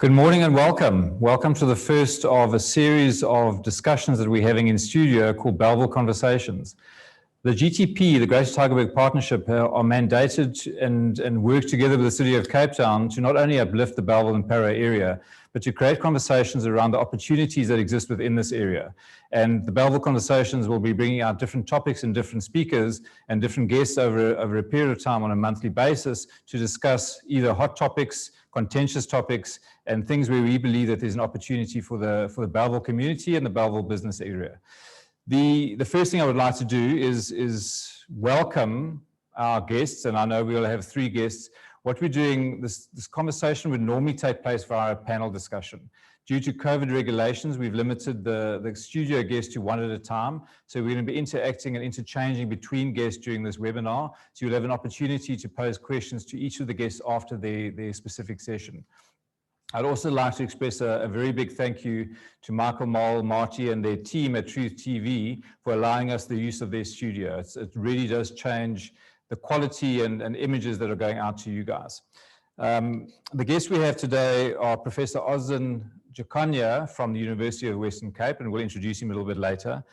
Good morning and welcome. Welcome to the first of a series of discussions that we're having in studio called Bellville Conversations. The GTP, the Greater Tygerberg Partnership, are mandated and work together with the City of Cape Town to not only uplift the Bellville and Para area, but to create conversations around the opportunities that exist within this area. And the Bellville Conversations will be bringing out different topics and different speakers and different guests over a period of time on a monthly basis to discuss either hot topics, contentious topics, and things where we believe that there's an opportunity for the Bellville community and the Bellville business area. The first thing I would like to do is welcome our guests, and I know we will have 3 guests. What we're doing, this conversation would normally take place via a panel discussion. Due to COVID regulations, we've limited the studio guests to 1 at a time. So we're going to be interacting and interchanging between guests during this webinar. So you'll have an opportunity to pose questions to each of the guests after their specific session. I'd also like to express a very big thank you to Michael, Marty, and their team at Truth TV for allowing us the use of their studio. It really does change the quality and images that are going out to you guys. The guests we have today are Professor Osden Jokonya from the University of Western Cape, and we'll introduce him a little bit later.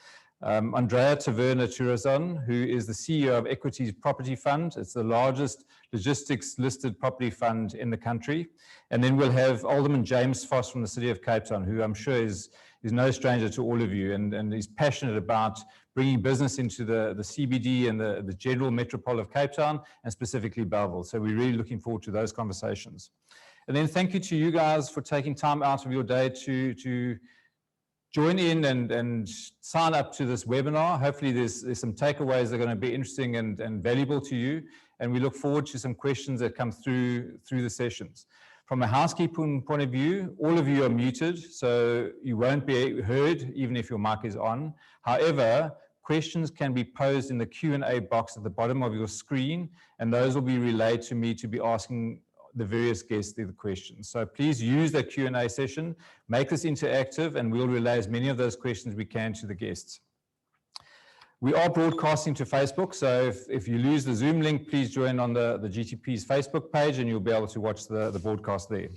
Andrea Taverna-Turisan, who is the CEO of Equites Property Fund. It's the largest logistics listed property fund in the country. And then we'll have Alderman James Vos from the City of Cape Town, who I'm sure is no stranger to all of you and is passionate about bringing business into the CBD and the general metropole of Cape Town, and specifically Bellville. So we're really looking forward to those conversations. And then thank you to you guys for taking time out of your day to join in and sign up to this webinar. Hopefully there's some takeaways that are going to be interesting and valuable to you. And we look forward to some questions that come through the sessions. From a housekeeping point of view, all of you are muted, so you won't be heard even if your mic is on. However, questions can be posed in the Q&A box at the bottom of your screen, and those will be relayed to me to be asking the various guests the questions. So please use that Q&A session, make this interactive, and we'll relay as many of those questions we can to the guests. We are broadcasting to Facebook, so if you lose the Zoom link, please join on the GTP's Facebook page and you'll be able to watch the broadcast there.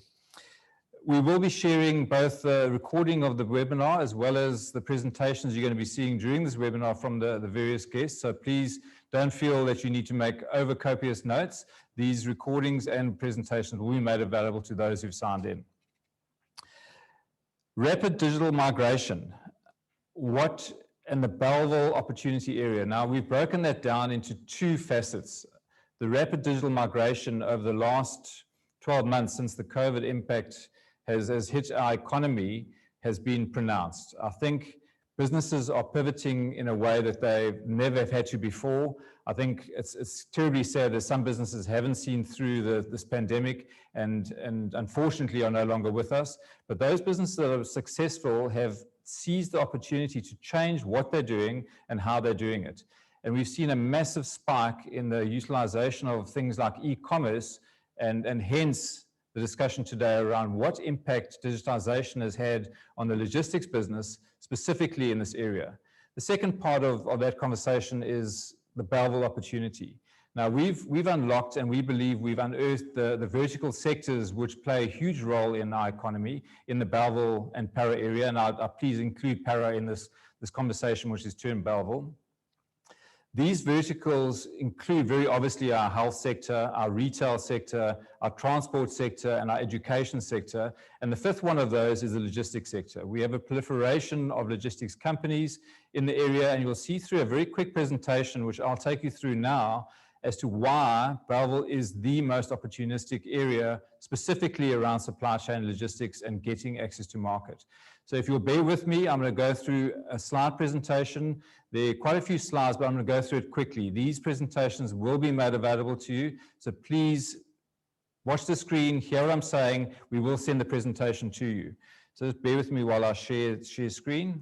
We will be sharing both the recording of the webinar as well as the presentations you're going to be seeing during this webinar from the various guests. So please don't feel that you need to make overcopious notes. These recordings and presentations will be made available to those who've signed in. Rapid digital migration. What in the Bellville opportunity area? Now, we've broken that down into 2 facets. The rapid digital migration over the last 12 months since the COVID impact has hit our economy has been pronounced. I think businesses are pivoting in a way that they never have had to before. I think it's terribly sad that some businesses haven't seen through this pandemic and unfortunately are no longer with us. But those businesses that are successful have seized the opportunity to change what they're doing and how they're doing it. And we've seen a massive spike in the utilization of things like e-commerce and hence the discussion today around what impact digitization has had on the logistics business, specifically in this area. The second part of that conversation is the Bellville opportunity. Now, we've unlocked and we believe we've unearthed the vertical sectors which play a huge role in our economy in the Bellville and Para area, and I please include Para in this conversation, which is termed Bellville. These verticals include very obviously our health sector, our retail sector, our transport sector, and our education sector. And the 5th one of those is the logistics sector. We have a proliferation of logistics companies in the area, and you'll see through a very quick presentation, which I'll take you through now, as to why Bellville is the most opportunistic area, specifically around supply chain logistics and getting access to market. So if you'll bear with me, I'm going to go through a slide presentation. There are quite a few slides, but I'm going to go through it quickly. These presentations will be made available to you, so please watch the screen, hear what I'm saying. We will send the presentation to you. So just bear with me while I share screen.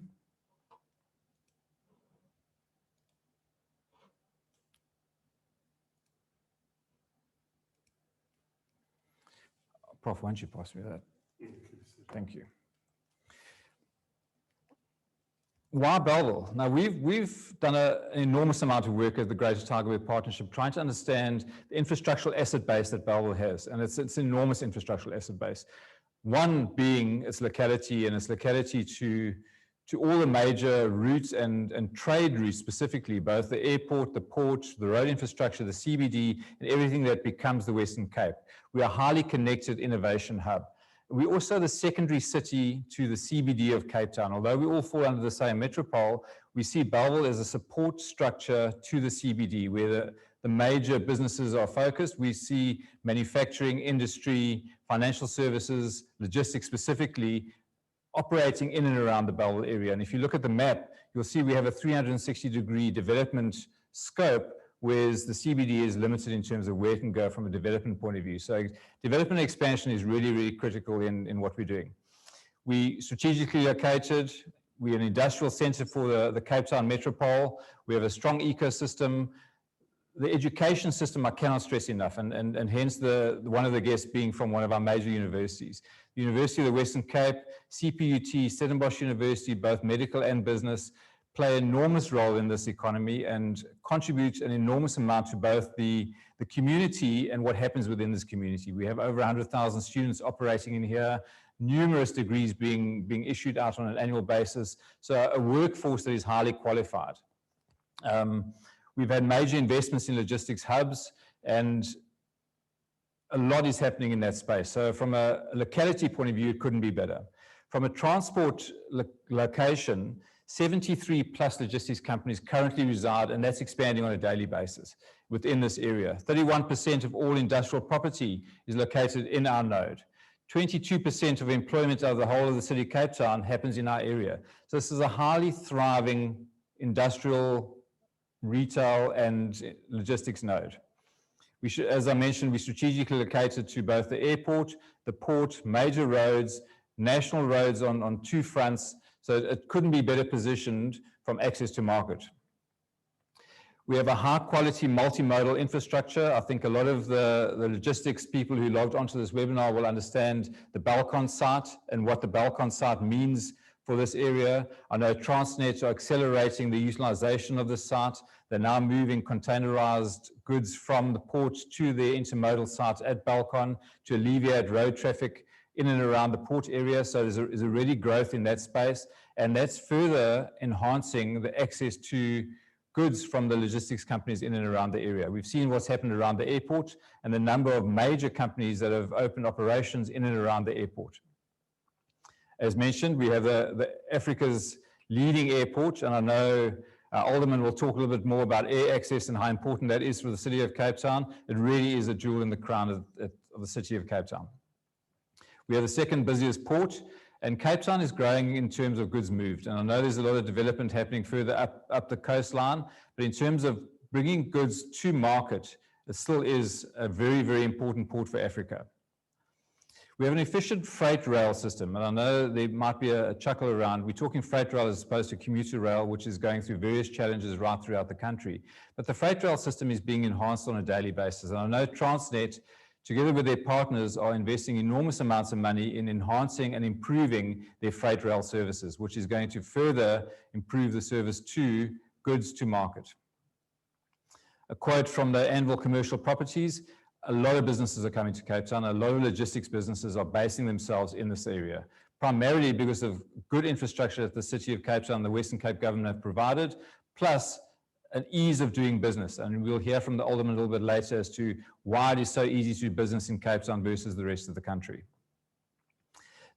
Prof, why don't you pass me that? Thank you. Why Bellville? Now, we've done an enormous amount of work at the Greater Tygerberg Partnership trying to understand the infrastructural asset base that Bellville has, and it's an enormous infrastructural asset base. One being its locality, and its locality to all the major routes and trade routes specifically, both the airport, the port, the road infrastructure, the CBD, and everything that becomes the Western Cape. We are a highly connected innovation hub. We're also the secondary city to the CBD of Cape Town. Although we all fall under the same metropole, we see Bellville as a support structure to the CBD, where the major businesses are focused. We see manufacturing, industry, financial services, logistics specifically, operating in and around the Bellville area. And if you look at the map, you'll see we have a 360-degree development scope, whereas the CBD is limited in terms of where it can go from a development point of view. So development expansion is really, really critical in what we're doing. We strategically located. We're an industrial center for the Cape Town metropole. We have a strong ecosystem. The education system, I cannot stress enough, and hence one of the guests being from one of our major universities. The University of the Western Cape, CPUT, Stellenbosch University, both medical and business, play an enormous role in this economy and contribute an enormous amount to both the community and what happens within this community. We have over 100,000 students operating in here, numerous degrees being issued out on an annual basis, so a workforce that is highly qualified. We've had major investments in logistics hubs, and a lot is happening in that space. So from a locality point of view, it couldn't be better. From a transport location, 73 plus logistics companies currently reside, and that's expanding on a daily basis within this area. 31% of all industrial property is located in our node. 22% of employment out of the whole of the city of Cape Town happens in our area. So this is a highly thriving industrial, retail, and logistics node. As I mentioned, we strategically located to both the airport, the port, major roads, national roads on two fronts, so it couldn't be better positioned from access to market. We have a high-quality multimodal infrastructure. I think a lot of the logistics people who logged onto this webinar will understand the Balcon site and what the Balcon site means for this area. I know Transnet are accelerating the utilization of this site. They're now moving containerized goods from the port to their intermodal site at Balcon to alleviate road traffic in and around the port area. So there's already growth in that space, and that's further enhancing the access to goods from the logistics companies in and around the area. We've seen what's happened around the airport and the number of major companies that have opened operations in and around the airport. As mentioned, we have the Africa's leading airport, and I know Alderman will talk a little bit more about air access and how important that is for the city of Cape Town. It really is a jewel in the crown of the city of Cape Town. We are the second busiest port, and Cape Town is growing in terms of goods moved. And I know there's a lot of development happening further up the coastline, but in terms of bringing goods to market, it still is a very, very important port for Africa. We have an efficient freight rail system, and I know there might be a chuckle around. We're talking freight rail as opposed to commuter rail, which is going through various challenges right throughout the country. But the freight rail system is being enhanced on a daily basis. And I know Transnet, together with their partners, are investing enormous amounts of money in enhancing and improving their freight rail services, which is going to further improve the service to goods to market. A quote from the Anvil Commercial Properties: a lot of businesses are coming to Cape Town. A lot of logistics businesses are basing themselves in this area, primarily because of good infrastructure that the City of Cape Town and the Western Cape government have provided, plus an ease of doing business. And we'll hear from the Alderman a little bit later as to why it is so easy to do business in Cape Town versus the rest of the country.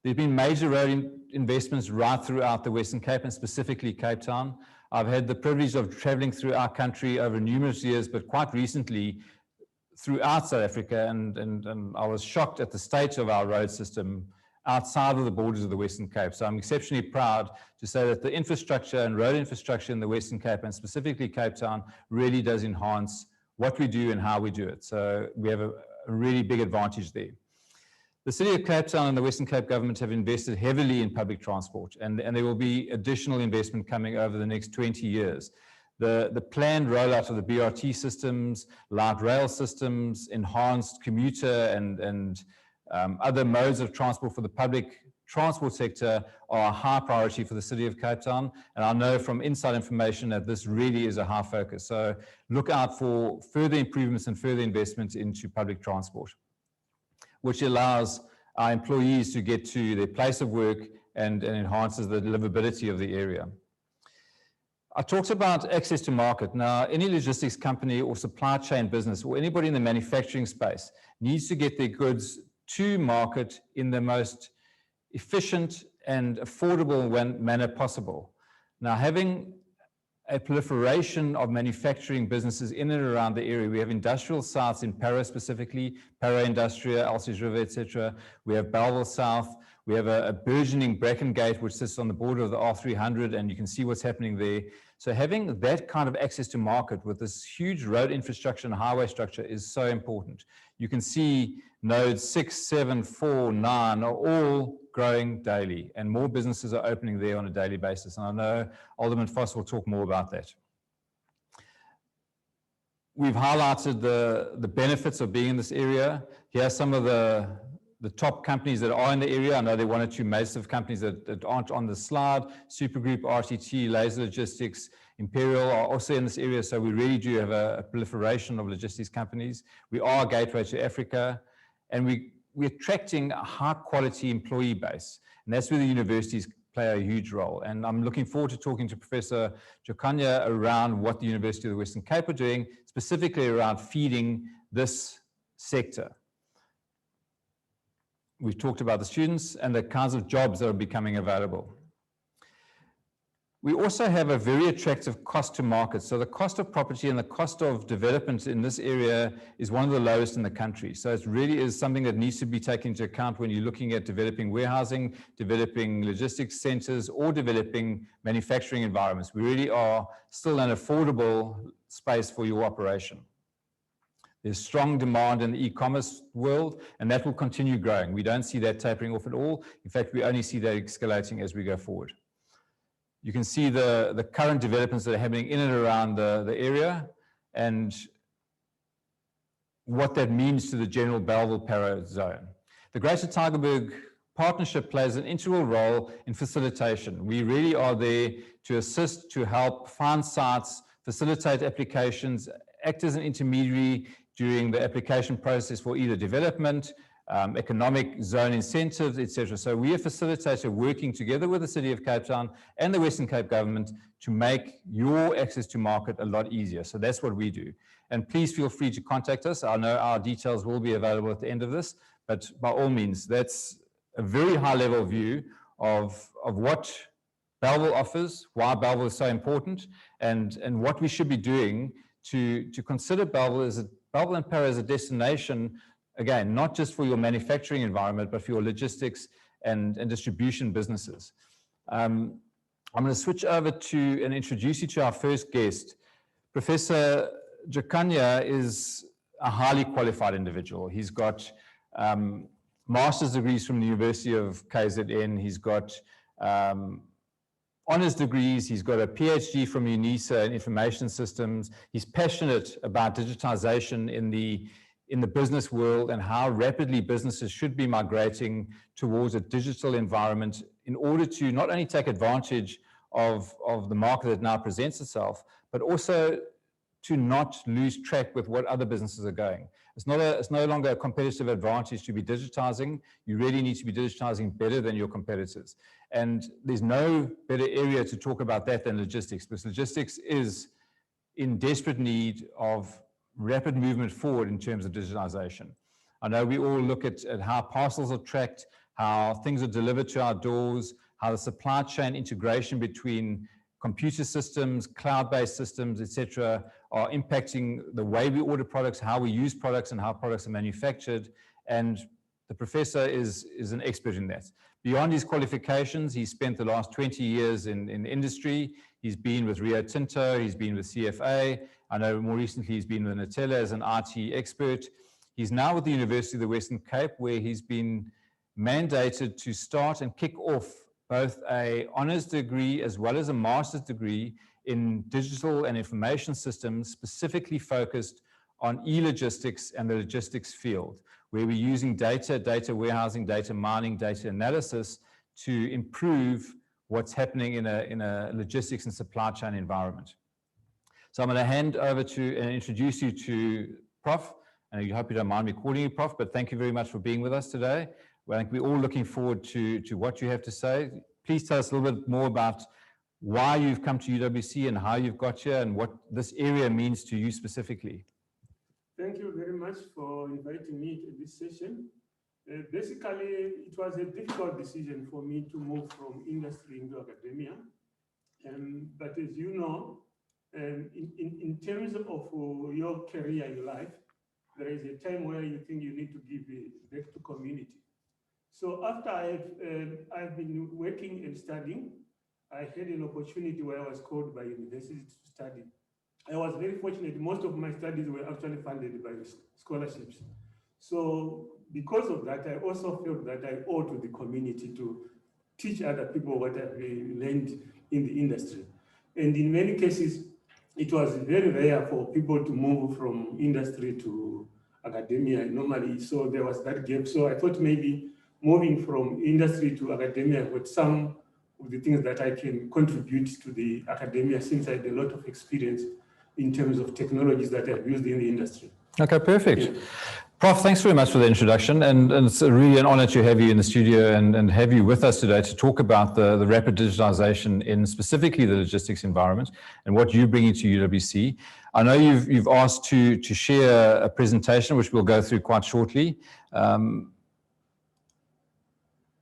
There's been major road investments right throughout the Western Cape, and specifically Cape Town. I've had the privilege of traveling through our country over numerous years, but quite recently throughout South Africa, and I was shocked at the state of our road system outside of the borders of the Western Cape. So I'm exceptionally proud to say that the infrastructure and road infrastructure in the Western Cape, and specifically Cape Town, really does enhance what we do and how we do it. So we have a really big advantage there. The City of Cape Town and the Western Cape government have invested heavily in public transport, and there will be additional investment coming over the next 20 years. The planned rollout of the BRT systems, light rail systems, enhanced commuter and other modes of transport for the public transport sector are a high priority for the City of Cape Town. And I know from inside information that this really is a high focus. So look out for further improvements and further investments into public transport, which allows our employees to get to their place of work and enhances the livability of the area. I talked about access to market. Now, any logistics company or supply chain business or anybody in the manufacturing space needs to get their goods to market in the most efficient and affordable manner possible. Now, having a proliferation of manufacturing businesses in and around the area. We have industrial sites in Para specifically, Para Industria, Alces River, etc. We have Bellville South. We have a burgeoning Brackengate, which sits on the border of the R300, and you can see what's happening there. So having that kind of access to market with this huge road infrastructure and highway structure is so important. You can see nodes 6, 7, 4, 9 are all growing daily, and more businesses are opening there on a daily basis. And I know Alderman Vos will talk more about that. We've highlighted the benefits of being in this area. Here are some of the top companies that are in the area. I know there are one or two massive companies that aren't on the slide. Supergroup, RTT, Laser Logistics, Imperial are also in this area. So we really do have a proliferation of logistics companies. We are a gateway to Africa, and we're attracting a high-quality employee base. And that's where the universities play a huge role. And I'm looking forward to talking to Professor Jokonya around what the University of the Western Cape are doing, specifically around feeding this sector. We've talked about the students and the kinds of jobs that are becoming available. We also have a very attractive cost to market. So the cost of property and the cost of development in this area is one of the lowest in the country. So it really is something that needs to be taken into account when you're looking at developing warehousing, developing logistics centers, or developing manufacturing environments. We really are still an affordable space for your operation. There's strong demand in the e-commerce world, and that will continue growing. We don't see that tapering off at all. In fact, we only see that escalating as we go forward. You can see the current developments that are happening in and around the area and what that means to the general Bellville Para zone. The Greater Tygerberg Partnership plays an integral role in facilitation. We really are there to assist, to help find sites, facilitate applications, act as an intermediary during the application process for either development, economic zone incentives, etc. So we are facilitator working together with the City of Cape Town and the Western Cape government to make your access to market a lot easier. So that's what we do. And please feel free to contact us. I know our details will be available at the end of this, but by all means, that's a very high level view of what Bellville offers, why Bellville is so important, and what we should be doing to consider Bellville and Para as a destination. Again, not just for your manufacturing environment, but for your logistics and distribution businesses. I'm going to switch over to and introduce you to our first guest. Professor Jokonya is a highly qualified individual. He's got master's degrees from the University of KZN. He's got honors degrees. He's got a PhD from UNISA in information systems. He's passionate about digitization in the business world and how rapidly businesses should be migrating towards a digital environment in order to not only take advantage of the market that now presents itself, but also to not lose track with what other businesses are going. It's no longer a competitive advantage to be digitizing. You really need to be digitizing better than your competitors. And there's no better area to talk about that than logistics, because logistics is in desperate need of rapid movement forward in terms of digitization. I know we all look at how parcels are tracked, how things are delivered to our doors, how the supply chain integration between computer systems, cloud-based systems, etc., are impacting the way we order products, how we use products, and how products are manufactured. And the professor is an expert in that. Beyond his qualifications, he spent the last 20 years in industry. He's been with Rio Tinto, he's been with CFA. I know more recently he's been with Nutella as an IT expert. He's now with the University of the Western Cape, where he's been mandated to start and kick off both an honors degree as well as a master's degree in digital and information systems, specifically focused on e-logistics and the logistics field, where we're using data warehousing, data mining, data analysis to improve what's happening in a logistics and supply chain environment. So I'm going to hand over to and introduce you to Prof. And I hope you don't mind me calling you Prof, but thank you very much for being with us today. Well, I think we're all looking forward to what you have to say. Please tell us a little bit more about why you've come to UWC and how you've got here and what this area means to you specifically. Thank you very much for inviting me to this session. Basically, it was a difficult decision for me to move from industry into academia. But as you know, in terms of your career in life, there is a time where you think you need to give back to community. So after I've been working and studying, I had an opportunity where I was called by university to study. I was very fortunate. Most of my studies were actually funded by scholarships. So because of that, I also felt that I owe to the community to teach other people what I've learned in the industry. And in many cases, it was very rare for people to move from industry to academia normally. So there was that gap. So I thought maybe moving from industry to academia with some of the things that I can contribute to the academia, since I had a lot of experience in terms of technologies that I've used in the industry. Okay, perfect. Yeah. Prof, thanks very much for the introduction, and it's really an honor to have you in the studio and have you with us today to talk about the rapid digitalization in specifically the logistics environment and what you're bringing to UWC. I know you've asked to share a presentation, which we'll go through quite shortly.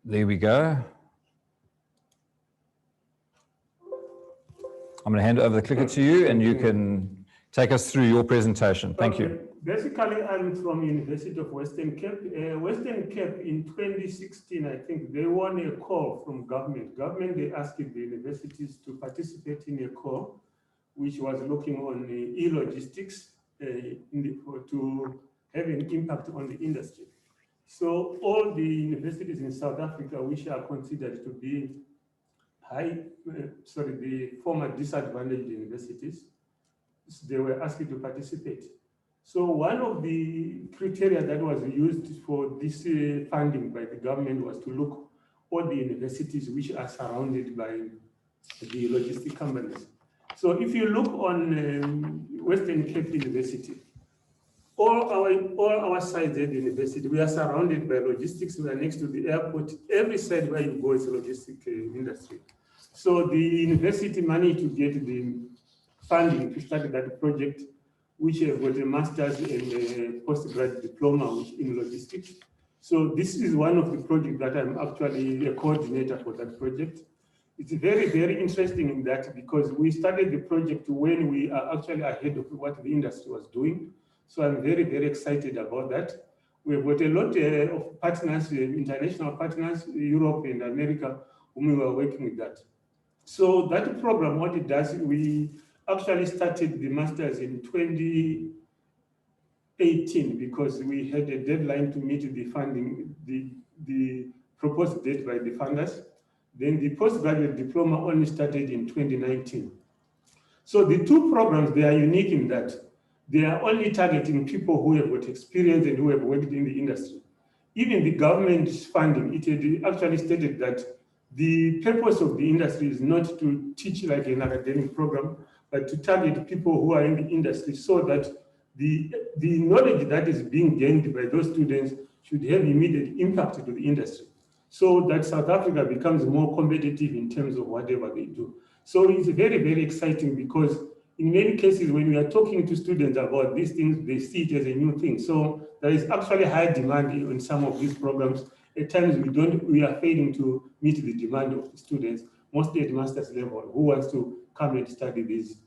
There we go. I'm going to hand over the clicker to you, and you can take us through your presentation. Thank you. Basically, I'm from University of Western Cape. Western Cape in 2016, I think, they won a call from government. They asked the universities to participate in a call, which was looking on e-logistics to have an impact on the industry. So all the universities in South Africa, which are considered to be the former disadvantaged universities, they were asked to participate. So one of the criteria that was used for this funding by the government was to look at the universities which are surrounded by the logistic companies. So if you look on Western Cape University, all our sites at the university, we are surrounded by logistics. We are next to the airport. Every side where you go is a logistic industry. So the university managed to get the funding to start that project, which have got a master's and a postgraduate diploma in logistics. So this is one of the projects that I'm actually a coordinator for that project. It's very, very interesting in that because we started the project when we are actually ahead of what the industry was doing. So I'm very, very excited about that. We've got a lot of partners, international partners, Europe and America, whom we were working with that. So that program, what it does, we actually started the masters in 2018 because we had a deadline to meet the funding, the proposed date by the funders. Then the postgraduate diploma only started in 2019. So the two programs, they are unique in that they are only targeting people who have got experience and who have worked in the industry. Even the government funding, it had actually stated that the purpose of the industry is not to teach like an academic program, but to target people who are in the industry so that the knowledge that is being gained by those students should have immediate impact to the industry, so that South Africa becomes more competitive in terms of whatever they do. So it's very, very exciting because in many cases, when we are talking to students about these things, they see it as a new thing. So there is actually high demand in some of these programs. At times, we are failing to meet the demand of the students, mostly at master's level, who wants to come and study these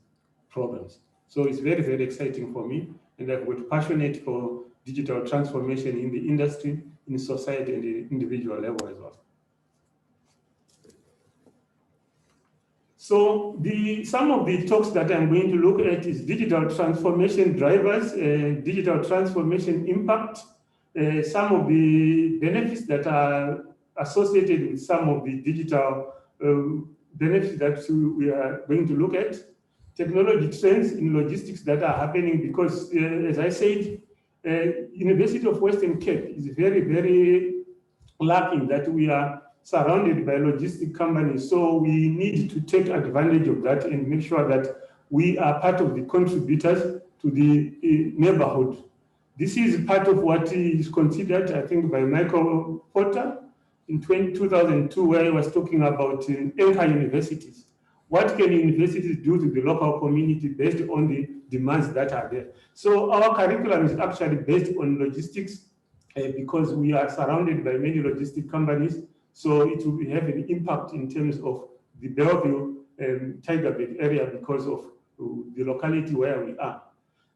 programs. So it's very, very exciting for me. And I've got passionate for digital transformation in the industry, in society, and the individual level as well. So some of the talks that I'm going to look at is digital transformation drivers, digital transformation impact, some of the benefits that are associated with some of the digital benefits that we are going to look at, technology trends in logistics that are happening because, as I said, University of Western Cape is very, very lacking that we are surrounded by logistic companies. So we need to take advantage of that and make sure that we are part of the contributors to the neighborhood This is part of what is considered, I think, by Michael Porter in 2002, where he was talking about anchor universities. What can universities do to the local community based on the demands that are there? So our curriculum is actually based on logistics because we are surrounded by many logistic companies. So it will have an impact in terms of the Bellville Tygerberg area because of the locality where we are.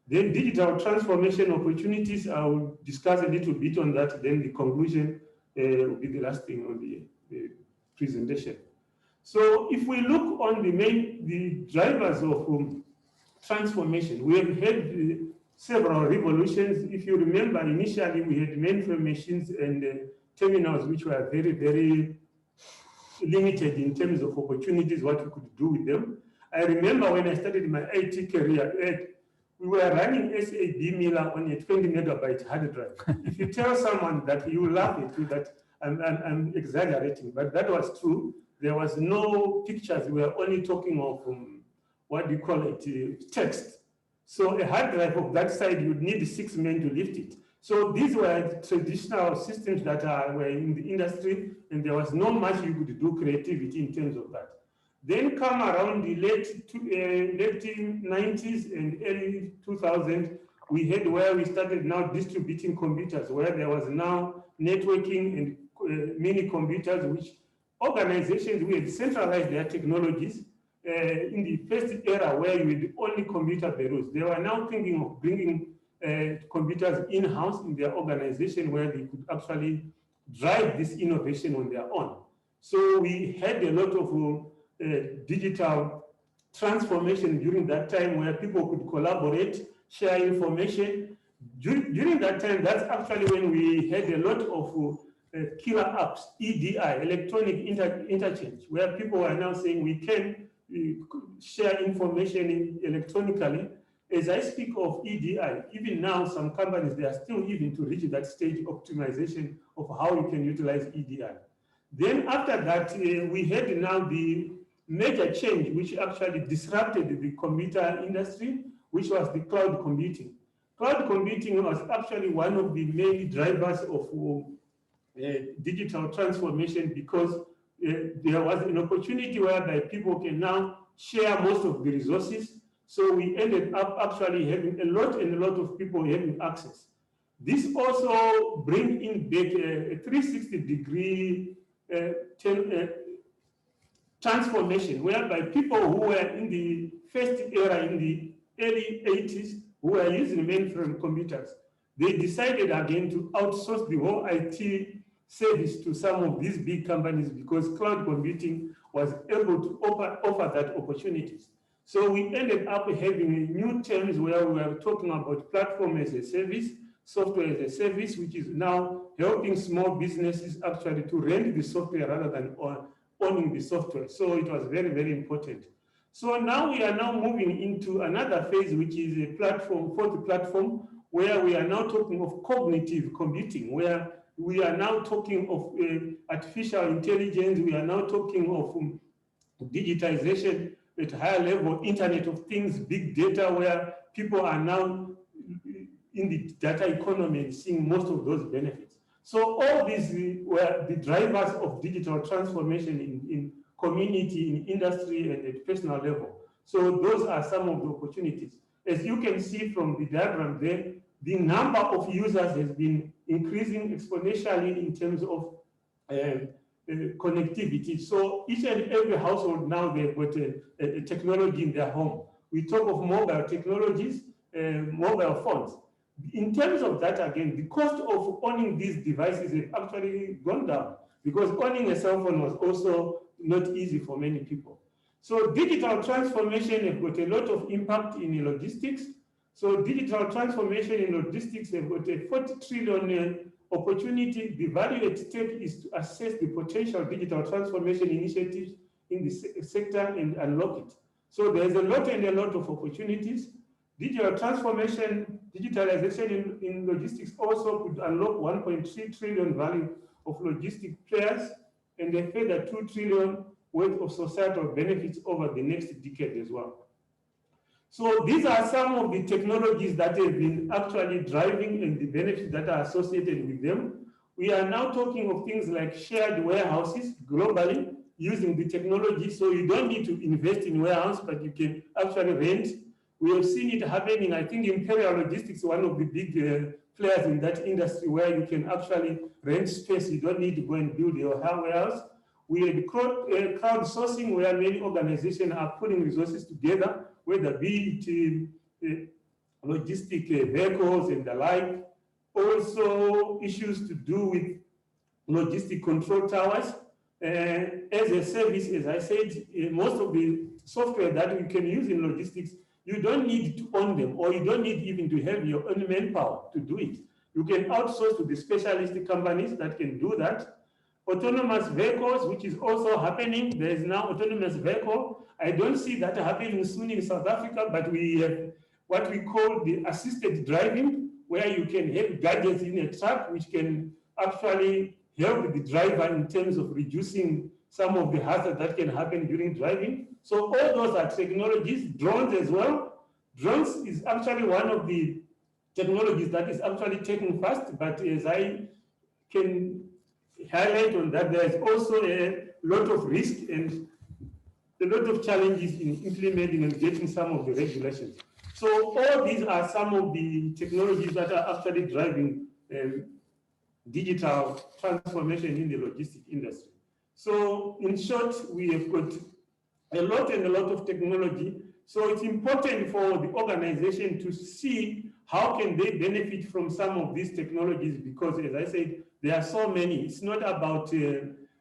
Then digital transformation opportunities, I will discuss a little bit on that. Then the conclusion will be the last thing on the presentation. So if we look on the drivers of transformation, we have had several revolutions. If you remember, initially we had mainframe machines and terminals, which were very, very limited in terms of opportunities, what we could do with them. I remember when I started my IT career, we were running SAB Miller on a 20 megabyte hard drive. If you tell someone that, you laugh at you that I'm exaggerating, but that was true. There was no pictures. We were only talking of what do you call it, text. So a hard drive of that side, you'd need 6 men to lift it. So these were traditional systems that were in the industry, and there was not much you could do creativity in terms of that. Then come around the late 90s and early 2000s, we had where we started now distributing computers, where there was now networking and mini computers, which organizations, we had centralized their technologies. In the first era where you had only computer bureaus, they were now thinking of bringing computers in-house in their organization where they could actually drive this innovation on their own. So we had a lot of digital transformation during that time where people could collaborate, share information. During that time, that's actually when we had a lot of killer apps, EDI, electronic interchange, where people are now saying we can share information electronically. As I speak of EDI, even now some companies, they are still even to reach that stage optimization of how you can utilize EDI. Then after that, we had now the major change which actually disrupted the computer industry, which was the cloud computing. Cloud computing was actually one of the main drivers of digital transformation because there was an opportunity whereby people can now share most of the resources. So we ended up actually having a lot of people having access. This also brings in back a 360-degree transformation, whereby people who were in the first era in the early 80s, who were using mainframe computers, they decided again to outsource the whole IT service to some of these big companies because cloud computing was able to offer that opportunities. So we ended up having new terms where we were talking about platform as a service, software as a service, which is now helping small businesses actually to rent the software rather than owning the software. So it was very, very important. So now we are now moving into another phase, which is a platform, fourth platform, where we are now talking of cognitive computing, where we are now talking of artificial intelligence. We are now talking of digitization at higher level, Internet of Things, big data, where people are now in the data economy and seeing most of those benefits. So all these were the drivers of digital transformation in community, in industry, and at personal level. So those are some of the opportunities. As you can see from the diagram there, the number of users has been increasing exponentially in terms of connectivity. So each and every household now, they've got a technology in their home. We talk of mobile technologies, mobile phones. In terms of that, again, the cost of owning these devices has actually gone down because owning a cell phone was also not easy for many people. So digital transformation has got a lot of impact in logistics. So digital transformation in logistics have got a 40 trillion opportunity. The value at stake is to assess the potential digital transformation initiatives in the sector and unlock it. So there's a lot of opportunities. Digital transformation, digitalization in logistics also could unlock 1.3 trillion value of logistic players and a further 2 trillion worth of societal benefits over the next decade as well. So these are some of the technologies that have been actually driving and the benefits that are associated with them. We are now talking of things like shared warehouses globally using the technology. So you don't need to invest in warehouse, but you can actually rent. We have seen it happening. I think Imperial Logistics, one of the big players in that industry, where you can actually rent space. You don't need to go and build your warehouse. We have crowdsourcing, where many organizations are putting resources together, whether be it logistic vehicles and the like. Also, issues to do with logistic control towers. As a service, as I said, most of the software that we can use in logistics, you don't need to own them, or you don't need even to have your own manpower to do it. You can outsource to the specialist companies that can do that. Autonomous vehicles, which is also happening. There is now autonomous vehicle. I don't see that happening soon in South Africa, but we have what we call the assisted driving, where you can have gadgets in a truck which can actually help the driver in terms of reducing some of the hazard that can happen during driving. So all those are technologies. Drones as well. Drones is actually one of the technologies that is actually taking fast, but as I can highlight on that, there's also a lot of risk and a lot of challenges in implementing and getting some of the regulations. So all these are some of the technologies that are actually driving digital transformation in the logistic industry. So in short, we have got a lot of technology. So it's important for the organization to see how can they benefit from some of these technologies, because as I said, there are so many. It's not about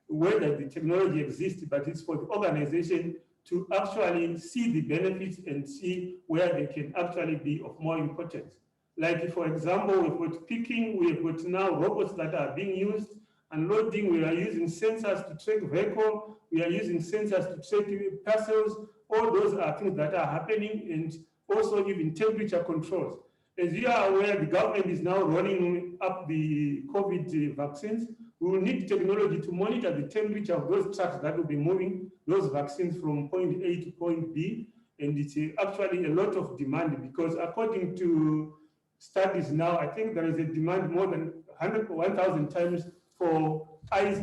whether the technology exists, but it's for the organization to actually see the benefits and see where they can actually be of more importance. Like, for example, we've got picking, we've got now robots that are being used, unloading, we are using sensors to track vehicle, we are using sensors to track parcels. All those are things that are happening, and also even temperature controls. As you are aware, the government is now rolling up the COVID vaccines. We will need technology to monitor the temperature of those trucks that will be moving those vaccines from point A to point B. And it's actually a lot of demand, because according to studies now, I think there is a demand more than 1,000 times for ice,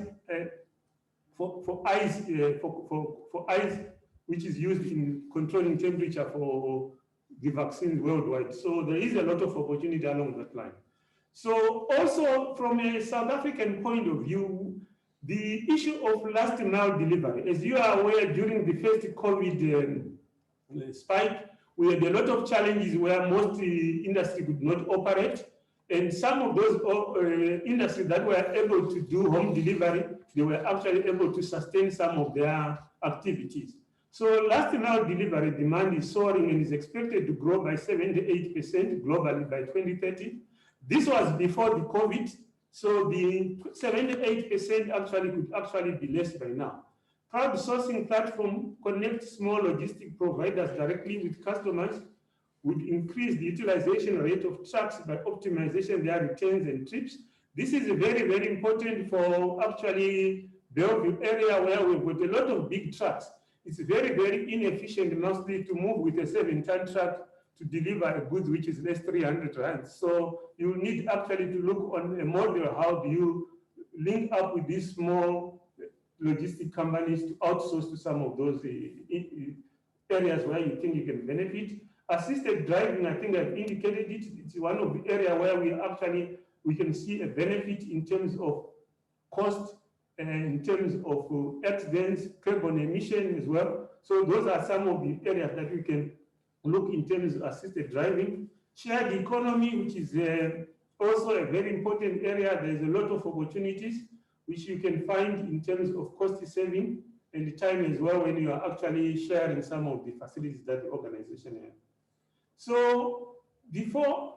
ice, which is used in controlling temperature for the vaccines worldwide. So there is a lot of opportunity along that line. So also from a South African point of view, the issue of last mile delivery, as you are aware, during the first COVID spike, we had a lot of challenges where most industry could not operate. And some of those industries that were able to do home delivery, they were actually able to sustain some of their activities. So last mile delivery demand is soaring and is expected to grow by 78% globally by 2030. This was before the COVID, so the 78% actually could actually be less by now. Crowdsourcing platform connects small logistic providers directly with customers, would increase the utilization rate of trucks by optimization their returns and trips. This is very, very important for actually Bellville area, where we've got a lot of big trucks. It's very, very inefficient mostly to move with a 7-ton truck to deliver a goods which is less 300 rands. So you need actually to look on a model, how do you link up with these small logistic companies to outsource to some of those areas where you think you can benefit. Assisted driving, I think I've indicated it, it's one of the areas where we can see a benefit in terms of cost and in terms of accidents, carbon emission as well. So those are some of the areas that we can look in terms of assisted driving. Shared economy, which is also a very important area. There's a lot of opportunities which you can find in terms of cost saving and the time as well when you are actually sharing some of the facilities that the organization has. So before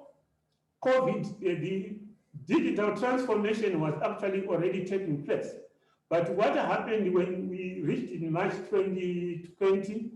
COVID, the digital transformation was actually already taking place. But what happened when we reached in March 2020,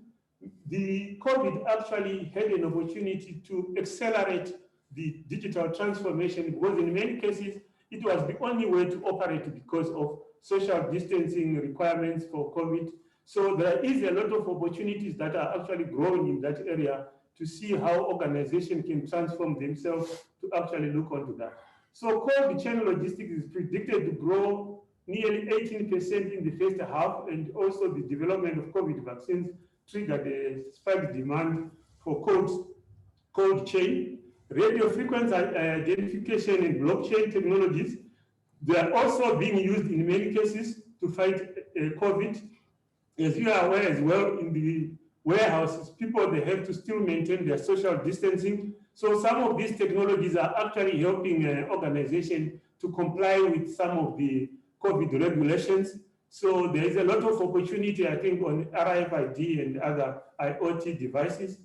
the COVID actually had an opportunity to accelerate the digital transformation, because in many cases, it was the only way to operate because of social distancing requirements for COVID. So there is a lot of opportunities that are actually growing in that area to see how organizations can transform themselves to actually look onto that. So cold chain logistics is predicted to grow nearly 18% in the first half, and also the development of COVID vaccines triggered a spike demand for cold chain. Radio frequency identification and blockchain technologies, they are also being used in many cases to fight COVID. As you are aware as well, in the warehouses, people, they have to still maintain their social distancing. So some of these technologies are actually helping organizations to comply with some of the COVID regulations. So there is a lot of opportunity, I think, on RFID and other IoT devices.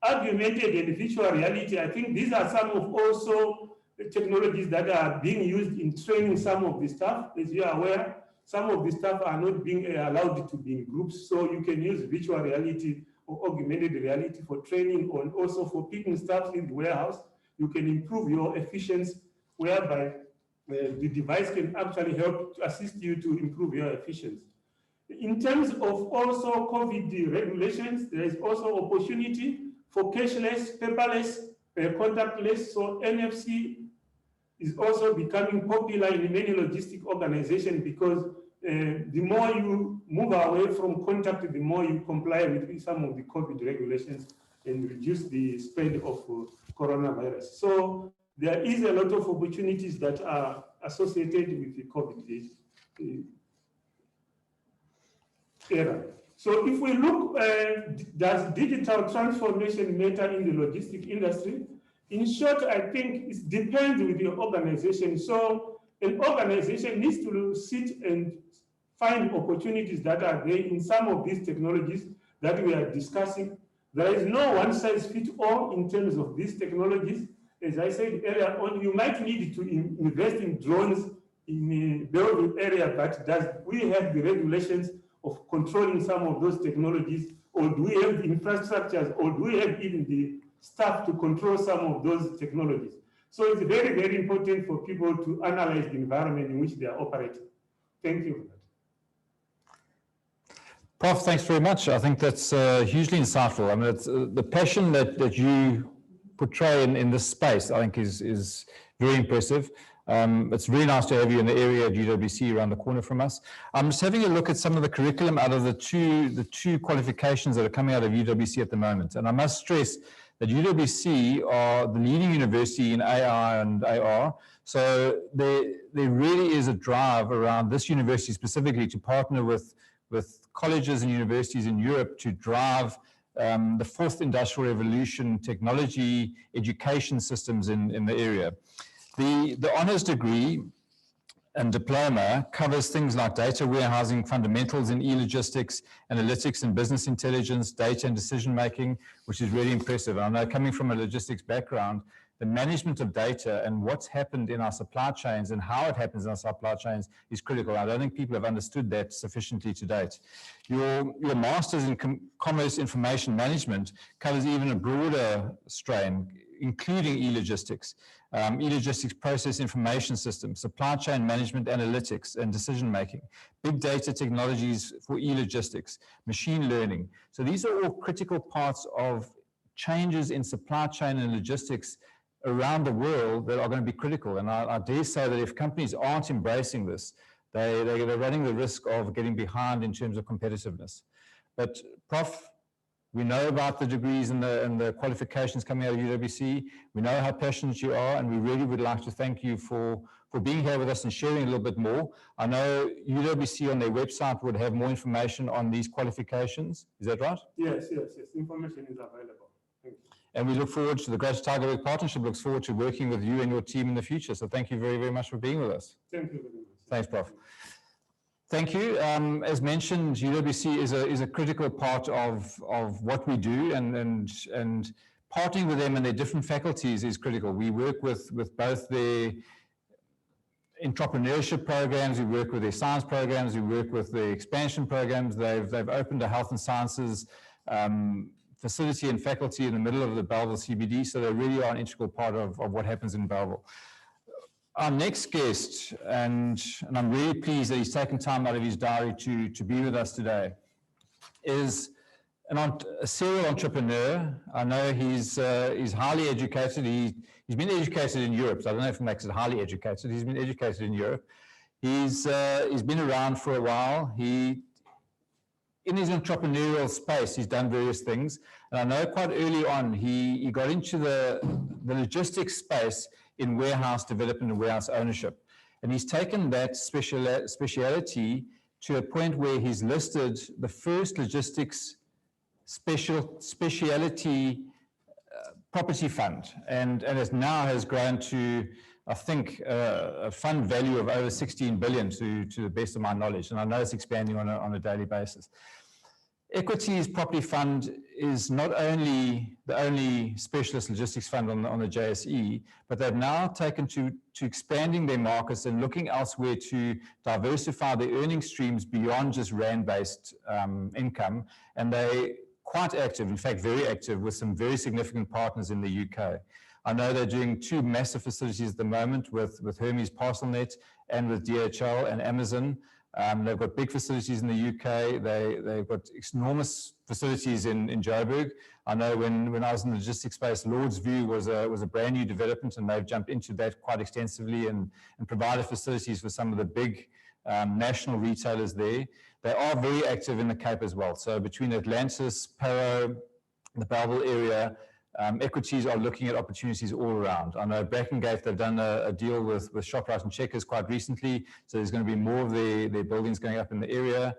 Augmented and virtual reality, I think these are some of also the technologies that are being used in training some of the staff. As you are aware, some of the staff are not being allowed to be in groups, so you can use virtual reality or augmented reality for training, and also for picking staff in the warehouse. You can improve your efficiency, whereby the device can actually help to assist you to improve your efficiency. In terms of also COVID regulations, there is also opportunity for cashless, paperless, contactless. So NFC is also becoming popular in many logistic organizations, because the more you move away from contact, the more you comply with some of the COVID regulations and reduce the spread of coronavirus. So there is a lot of opportunities that are associated with the COVID era. So if we look, does digital transformation matter in the logistic industry? In short, I think it depends with your organization. So an organization needs to sit and find opportunities that are there in some of these technologies that we are discussing. There is no one size fits all in terms of these technologies. As I said earlier on, you might need to invest in drones in the Bellville area, but does we have the regulations of controlling some of those technologies, or do we have the infrastructures, or do we have even the staff to control some of those technologies? So it's very, very important for people to analyze the environment in which they are operating. Thank you for that. Prof, thanks very much. I think that's hugely insightful. I mean, it's, the passion that you portray in this space, I think is very impressive. It's really nice to have you in the area at UWC around the corner from us. I'm just having a look at some of the curriculum out of the two qualifications that are coming out of UWC at the moment. And I must stress that UWC are the leading university in AI and AR. So there really is a drive around this university specifically to partner with colleges and universities in Europe to drive the fourth industrial revolution technology education systems in the area. The honors degree and diploma covers things like data warehousing, fundamentals in e-logistics, analytics and business intelligence, data and decision making, which is really impressive. I know, coming from a logistics background, the management of data and what's happened in our supply chains and how it happens in our supply chains is critical. I don't think people have understood that sufficiently to date. Your master's in commerce information management covers even a broader strain, including e-logistics, e-logistics process information systems, supply chain management analytics and decision making, big data technologies for e-logistics, machine learning. So these are all critical parts of changes in supply chain and logistics around the world that are going to be critical. And I dare say that if companies aren't embracing this, they're running the risk of getting behind in terms of competitiveness. But Prof, we know about the degrees and the qualifications coming out of UWC. We know how passionate you are, and we really would like to thank you for being here with us and sharing a little bit more. I know UWC on their website would have more information on these qualifications. Is that right? Yes. Information is available. Thank you. And we look forward to the Greater Tygerberg Partnership, looks forward to working with you and your team in the future. So thank you very, very much for being with us. Thank you very much. Thanks, Prof. Thank you. As mentioned, UWC is a critical part of what we do, and partnering with them and their different faculties is critical. We work with both their entrepreneurship programs, we work with their science programs, we work with the expansion programs. They've opened a health and sciences facility and faculty in the middle of the Bellville CBD, so they really are an integral part of what happens in Bellville. Our next guest, and I'm really pleased that he's taken time out of his diary to be with us today, is a serial entrepreneur. I know he's highly educated. He's been educated in Europe, so I don't know if it makes it highly educated. He's been educated in Europe. He's been around for a while. In his entrepreneurial space, he's done various things. And I know quite early on, he got into the logistics space in warehouse development and warehouse ownership. And he's taken that speciality to a point where he's listed the first logistics speciality property fund, and it now has grown to, I think, a fund value of over 16 billion to the best of my knowledge, and I know it's expanding on a daily basis. Equites Property Fund is not only the only specialist logistics fund on the JSE, but they've now taken to expanding their markets and looking elsewhere to diversify their earning streams beyond just rand-based income, and they quite active, in fact, very active with some very significant partners in the UK. I know they're doing 2 massive facilities at the moment with Hermes Parcelnet and with DHL and Amazon. They've got big facilities in the UK. They've got enormous facilities in Joburg. I know when I was in the logistics space, Lord's View was a brand new development, and they've jumped into that quite extensively and provided facilities for some of the big national retailers there. They are very active in the Cape as well. So between Atlantis, Parow, the Bellville area, Equites are looking at opportunities all around. I know Brackengate, they've done a deal with ShopRite and Checkers quite recently, so there's going to be more of their buildings going up in the area.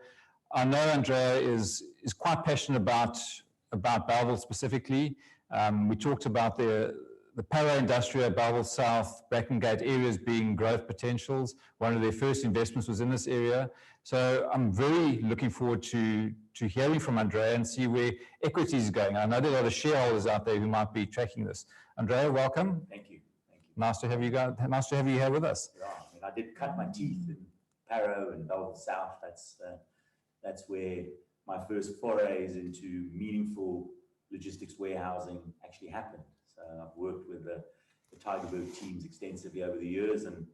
I know Andrea is quite passionate about Bellville specifically. We talked about the Parow Industrial, Bellville South, Brackengate areas being growth potentials. One of their first investments was in this area. So I'm very looking forward to hearing from Andrea and see where Equites is going. I know there are a lot of shareholders out there who might be tracking this. Andrea, welcome. Thank you. Nice to have you here with us. Yeah, I mean, I did cut my teeth in Parow and Bellville South. That's where my first forays into meaningful logistics warehousing actually happened. So I've worked with the Tygerberg teams extensively over the years, and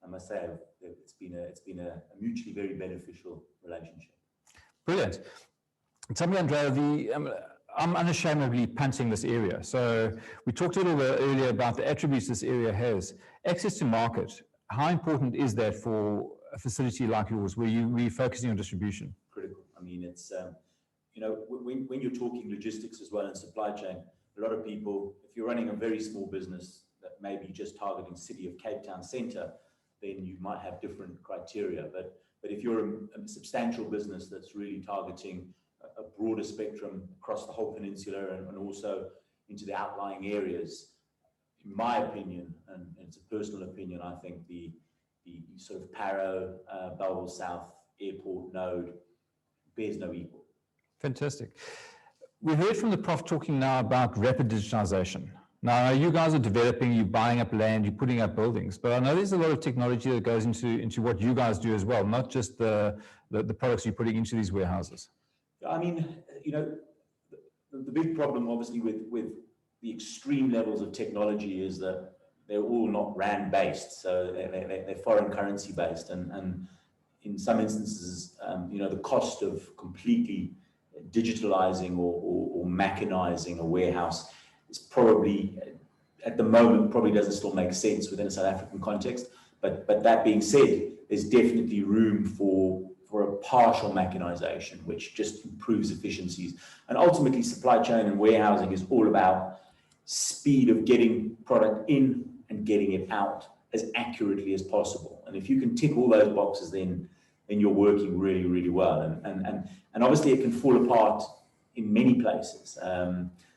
I must say it's been a mutually very beneficial relationship. Brilliant. Tell me, Andrea, I'm unashamedly punting this area. So we talked a little bit earlier about the attributes this area has. Access to market. How important is that for a facility like yours, where you're focusing on distribution? Critical. I mean, it's when you're talking logistics as well and supply chain, a lot of people, if you're running a very small business that may be just targeting City of Cape Town Centre, then you might have different criteria. But if you're a substantial business that's really targeting a broader spectrum across the whole peninsula and also into the outlying areas, in my opinion, and it's a personal opinion, I think the sort of Parow, Bellville South airport node bears no equal. Fantastic. We heard from the Prof talking now about rapid digitization. Now, you guys are developing, you're buying up land, you're putting up buildings, but I know there's a lot of technology that goes into what you guys do as well, not just the products you're putting into these warehouses. I mean, the big problem, obviously, with the extreme levels of technology is that they're all not rand-based, so they're foreign currency-based, and in some instances, the cost of completely digitalizing or mechanizing a warehouse is probably, at the moment, probably doesn't still make sense within a South African context. But that being said, there's definitely room for a partial mechanization, which just improves efficiencies. And ultimately, supply chain and warehousing is all about speed of getting product in and getting it out as accurately as possible. And if you can tick all those boxes, then you're working really, really well. And obviously, it can fall apart in many places.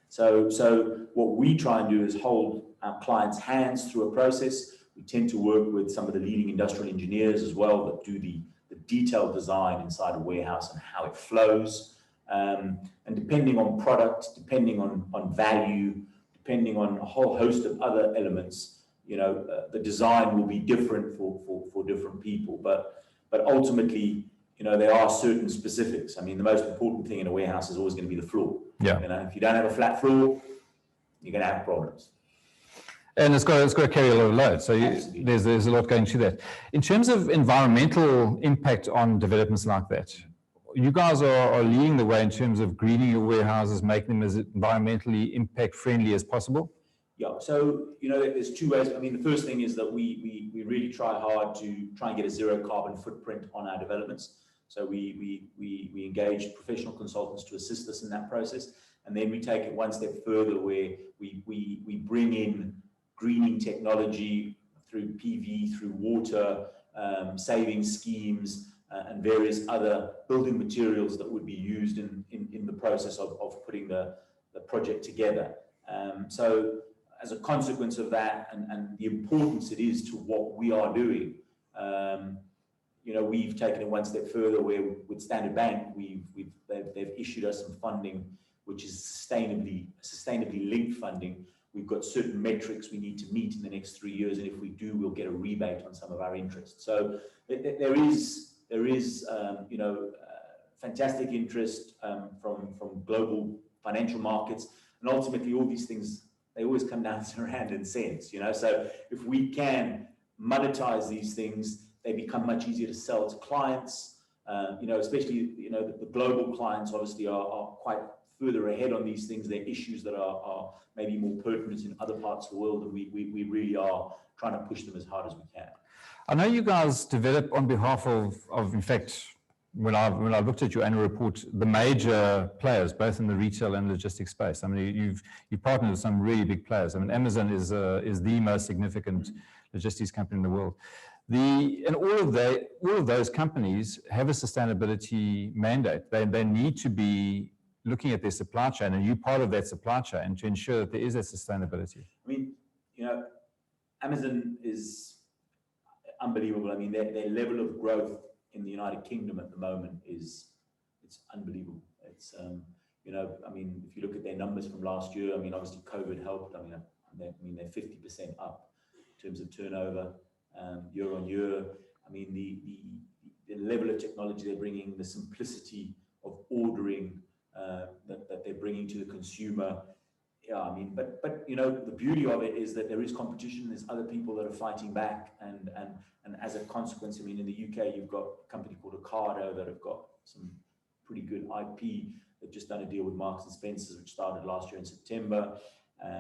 So what we try and do is hold our clients' hands through a process. We tend to work with some of the leading industrial engineers as well that do the detailed design inside a warehouse and how it flows. And depending on product, depending on value, depending on a whole host of other elements, the design will be different for different people. But ultimately, there are certain specifics. I mean, the most important thing in a warehouse is always going to be the floor. Yeah. If you don't have a flat floor, you're going to have problems. And it's got to carry a lot of load. So there's a lot going to that. In terms of environmental impact on developments like that, you guys are leading the way in terms of greening your warehouses, making them as environmentally impact friendly as possible. Yeah, so, there's two ways. I mean, the first thing is that we really try hard to try and get a zero carbon footprint on our developments. So we engage professional consultants to assist us in that process. And then we take it one step further where we bring in greening technology through PV, through water, saving schemes, and various other building materials that would be used in the process of putting the project together. So as a consequence of that and the importance it is to what we are doing, we've taken it one step further where with Standard Bank, they've issued us some funding, which is sustainably linked funding. We've got certain metrics we need to meet in the next 3 years, and if we do, we'll get a rebate on some of our interest. So there is fantastic interest from global financial markets, and ultimately all these things, they always come down to rand and cents. So if we can monetize these things, they become much easier to sell to clients. Especially the global clients obviously are quite further ahead on these things. They're issues that are maybe more pertinent in other parts of the world, and we really are trying to push them as hard as we can. I know you guys develop on behalf of in fact, when I looked at your annual report, the major players, both in the retail and logistics space. I mean, you've partnered with some really big players. I mean, Amazon is the most significant logistics company in the world. And all of those companies have a sustainability mandate. They need to be looking at their supply chain, and you're part of that supply chain to ensure that there is that sustainability. I mean, Amazon is unbelievable. I mean, their level of growth in the United Kingdom at the moment it's unbelievable. It's I mean, if you look at their numbers from last year, I mean, obviously COVID helped. I mean, they're 50% up in terms of turnover year on year. I mean, the level of technology they're bringing, the simplicity of ordering that they're bringing to the consumer. Yeah, I mean, but the beauty of it is that there is competition. There's other people that are fighting back, and as a consequence, I mean, in the UK, you've got a company called Ocado that have got some pretty good IP. They've just done a deal with Marks and Spencer's, which started last year in September,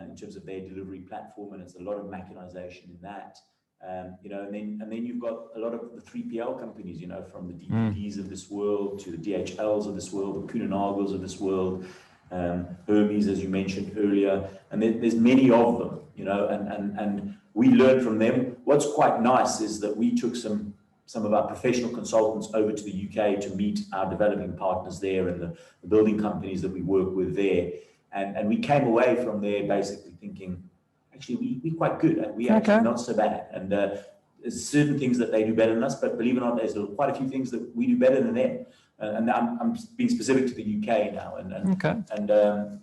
in terms of their delivery platform, and it's a lot of mechanization in that. And then you've got a lot of the 3PL companies, from the DPDs of this world to the DHLs of this world, the Kuehne+Nagels of this world, Hermes, as you mentioned earlier, and there's many of them, and we learn from them. What's quite nice is that we took some of our professional consultants over to the UK to meet our developing partners there and the building companies that we work with there, and we came away from there basically thinking, actually, we're quite good. We're actually not so bad. And there's certain things that they do better than us, but believe it or not, there's quite a few things that we do better than them. And I'm being specific to the UK now. And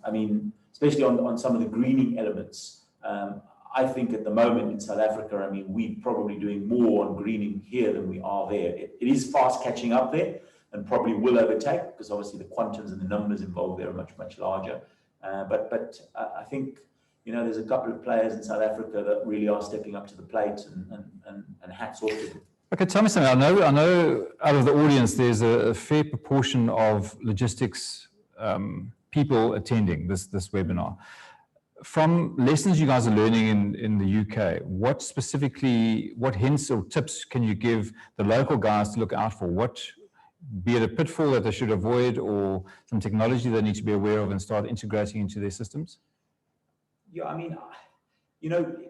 I mean, especially on some of the greening elements, I think at the moment in South Africa, I mean, we're probably doing more on greening here than we are there. It is fast catching up there and probably will overtake, because obviously the quantums and the numbers involved there are much, much larger. But I think, there's a couple of players in South Africa that really are stepping up to the plate, and hats off to them. Okay, tell me something. I know out of the audience, there's a fair proportion of logistics people attending this webinar. From lessons you guys are learning in the UK, what hints or tips can you give the local guys to look out for? Be it a pitfall that they should avoid, or some technology they need to be aware of and start integrating into their systems? Yeah, I mean,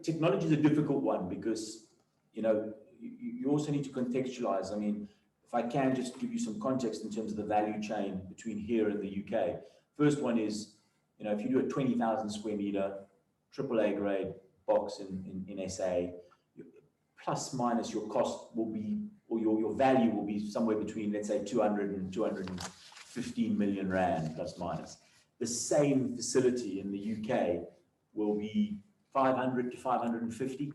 technology is a difficult one because, you also need to contextualize. I mean, if I can just give you some context in terms of the value chain between here and the UK. First one is, if you do a 20,000 square meter AAA grade box in SA, plus minus your cost will be, or your value will be somewhere between, let's say, 200 and 215 million rand, plus minus. The same facility in the UK will be 500 to 550.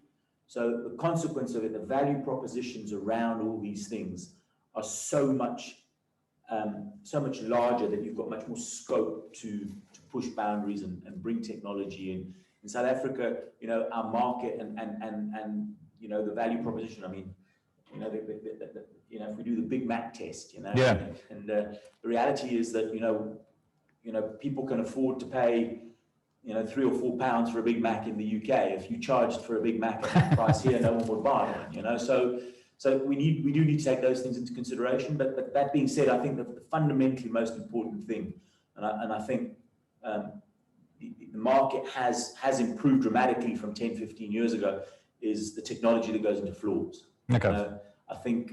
So the consequence of it, the value propositions around all these things are so much larger that you've got much more scope to push boundaries and bring technology in. In South Africa, our market and the value proposition, I mean, if we do the Big Mac test, Yeah. and the reality is that, people can afford to pay, £3 or £4 for a Big Mac in the UK. If you charged for a Big Mac at that price here, no one would buy one, So we do need to take those things into consideration. But that being said, I think that the fundamentally most important thing, and I think the market has improved dramatically from 10, 15 years ago, is the technology that goes into floors. Okay. I think,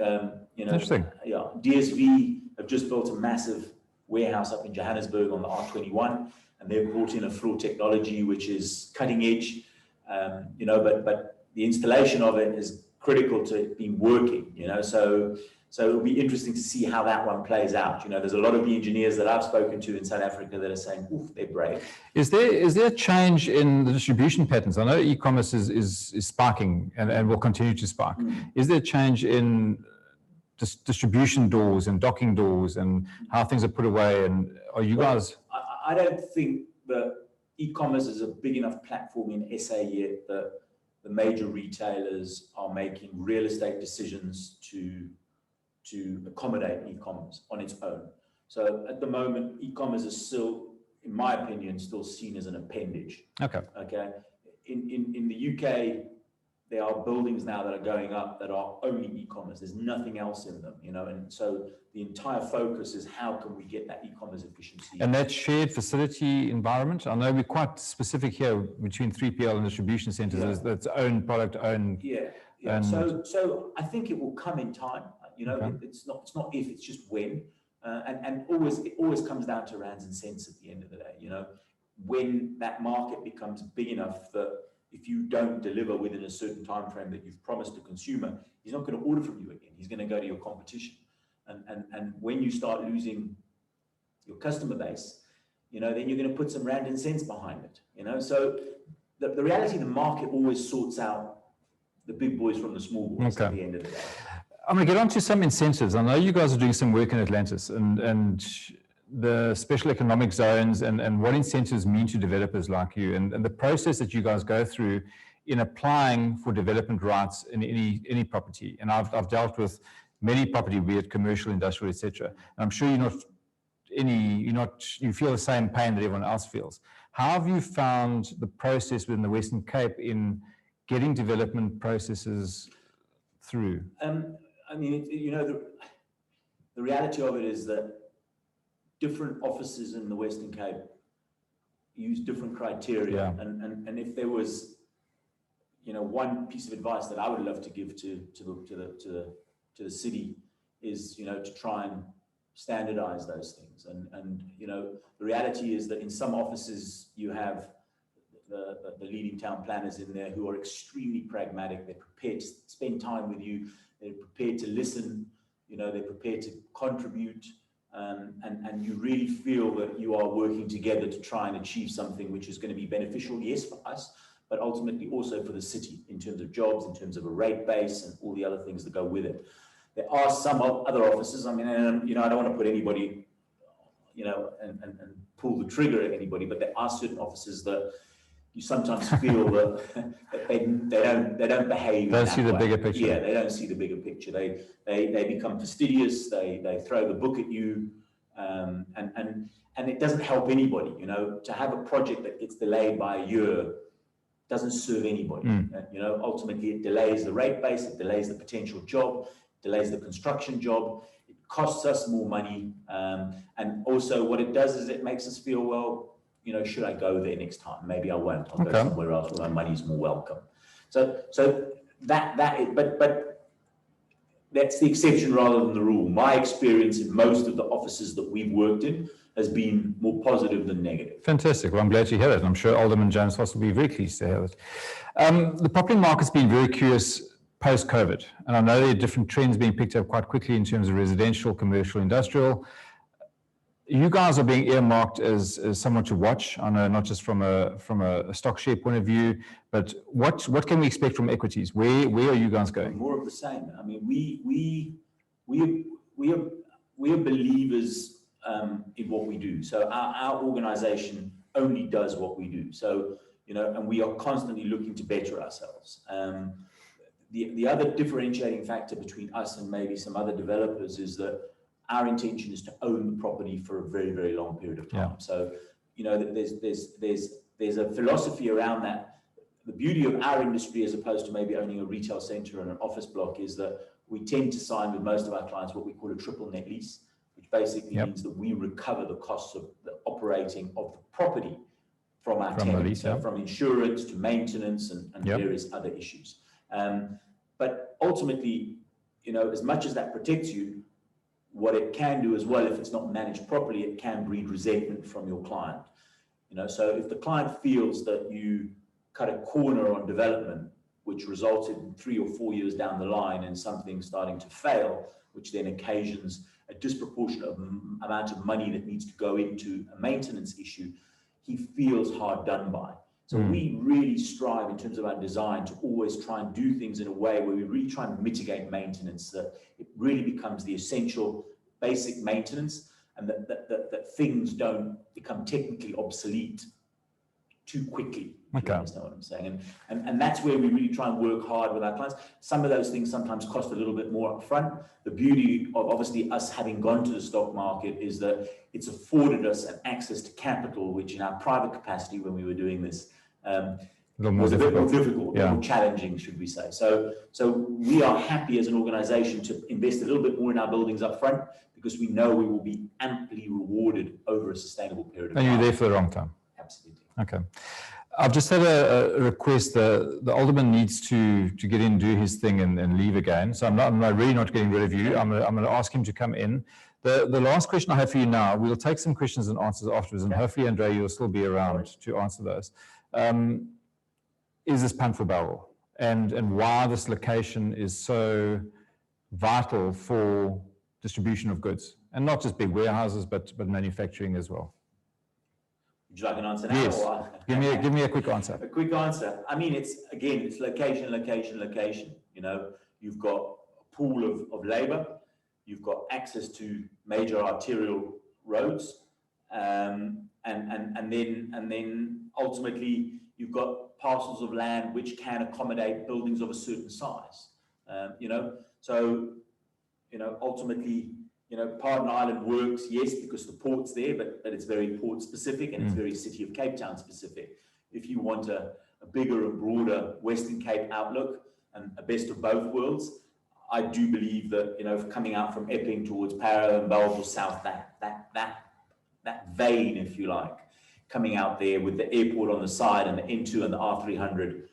Interesting. Yeah, DSV have just built a massive warehouse up in Johannesburg on the R21, and they've brought in a floor technology which is cutting edge, but the installation of it is critical to it being working, so it'll be interesting to see how that one plays out. There's a lot of the engineers that I've spoken to in South Africa that are saying, oof, they're brave. Is there a change in the distribution patterns? I know e-commerce is sparking and will continue to spark. Is there a change in distribution doors and docking doors and how things are put away? And are you guys... I don't think that e-commerce is a big enough platform in SA yet that the major retailers are making real estate decisions to accommodate e-commerce on its own. So at the moment, e-commerce is still, in my opinion, still seen as an appendage. Okay. In the UK, there are buildings now that are going up that are only e-commerce. There's nothing else in them, and so the entire focus is how can we get that e-commerce efficiency. And that shared facility environment, I know we're quite specific here between 3PL and distribution centers, that's own product, own... Yeah. And... So I think it will come in time. Okay. It's not if, it's just when, and it always comes down to rands and cents at the end of the day. When that market becomes big enough that if you don't deliver within a certain time frame that you've promised the consumer, he's not going to order from you again. He's going to go to your competition, and when you start losing your customer base, then you're going to put some rand and cents behind it. So the reality, the market always sorts out the big boys from the small boys at the end of the day. I'm going to get on to some incentives. I know you guys are doing some work in Atlantis and the special economic zones and what incentives mean to developers like you and the process that you guys go through in applying for development rights in any property. And I've dealt with many property, be it commercial, industrial, etc. I'm sure you feel the same pain that everyone else feels. How have you found the process within the Western Cape in getting development processes through? The reality of it is that different offices in the Western Cape use different criteria, and if there was, one piece of advice that I would love to give to the city is, to try and standardize those things, and the reality is that in some offices you have the leading town planners in there who are extremely pragmatic. They're prepared to spend time with you. They're prepared to listen. They're prepared to contribute. And you really feel that you are working together to try and achieve something which is going to be beneficial, yes, for us, but ultimately also for the city in terms of jobs, in terms of a rate base and all the other things that go with it. There are some other offices, I don't want to put anybody, and pull the trigger at anybody, but there are certain offices that you sometimes feel that they don't behave. Don't see the bigger picture. Yeah, they don't see the bigger picture. They become fastidious. They throw the book at you, and it doesn't help anybody. To have a project that gets delayed by a year doesn't serve anybody. Ultimately it delays the rate base, it delays the potential job, delays the construction job. It costs us more money, and also what it does is it makes us feel, well, should I go there next time? Maybe I won't. I'll go somewhere else where my money's more welcome. So but that's the exception rather than the rule. My experience in most of the offices that we've worked in has been more positive than negative. Fantastic. Well, I'm glad to hear that. I'm sure Alderman James Vos will be very pleased to hear that. The property market's been very curious post-COVID, and I know there are different trends being picked up quite quickly in terms of residential, commercial, industrial. You guys are being earmarked as someone to watch. I know not just from a stock share point of view, but what can we expect from Equites? Where are you guys going? More of the same. We are believers in what we do. So our organization only does what we do. So and we are constantly looking to better ourselves. the other differentiating factor between us and maybe some other developers is that our intention is to own the property for a very, very long period of time. So, there's a philosophy around that. The beauty of our industry, as opposed to maybe owning a retail center and an office block, is that we tend to sign with most of our clients what we call a triple net lease, which basically means that we recover the costs of the operating of the property from our tenants, from insurance to maintenance and various other issues. But ultimately, as much as that protects you, what it can do as well, if it's not managed properly, it can breed resentment from your client. So if the client feels that you cut a corner on development, which resulted in 3 or 4 years down the line in something starting to fail, which then occasions a disproportionate amount of money that needs to go into a maintenance issue, he feels hard done by. So we really strive in terms of our design to always try and do things in a way where we really try and mitigate maintenance, that it really becomes the essential basic maintenance, and that things don't become technically obsolete too quickly. You understand what I'm saying? And that's where we really try and work hard with our clients. Some of those things sometimes cost a little bit more upfront. The beauty of obviously us having gone to the stock market is that it's afforded us an access to capital, which in our private capacity when we were doing this was a bit more difficult, more challenging, should we say. So we are happy as an organization to invest a little bit more in our buildings up front, because we know we will be amply rewarded over a sustainable period of time. And you're there for the long time. Absolutely. Okay. I've just had a request. The Alderman needs to get in, do his thing, and leave again. So I'm really not getting rid of you. I'm going to ask him to come in. The last question I have for you now, we'll take some questions and answers afterwards, and hopefully, Andrea, you'll still be around to answer those. Is this punt for Bellville, and why this location is so vital for distribution of goods, and not just big warehouses, but manufacturing as well? Would you like an answer now? Yes. Or? Give me a quick answer. A quick answer. I mean, it's location, location, location. You've got a pool of labor, you've got access to major arterial roads, and then ultimately you've got parcels of land which can accommodate buildings of a certain size. Ultimately, Pardon Island works, yes, because the port's there, but it's very port specific, and it's very City of Cape Town specific. If you want a bigger and broader Western Cape outlook and a best of both worlds, I do believe that, coming out from Epping towards Parow and Bellville South, that vein, if you like, coming out there with the airport on the side and the N2 and the R300,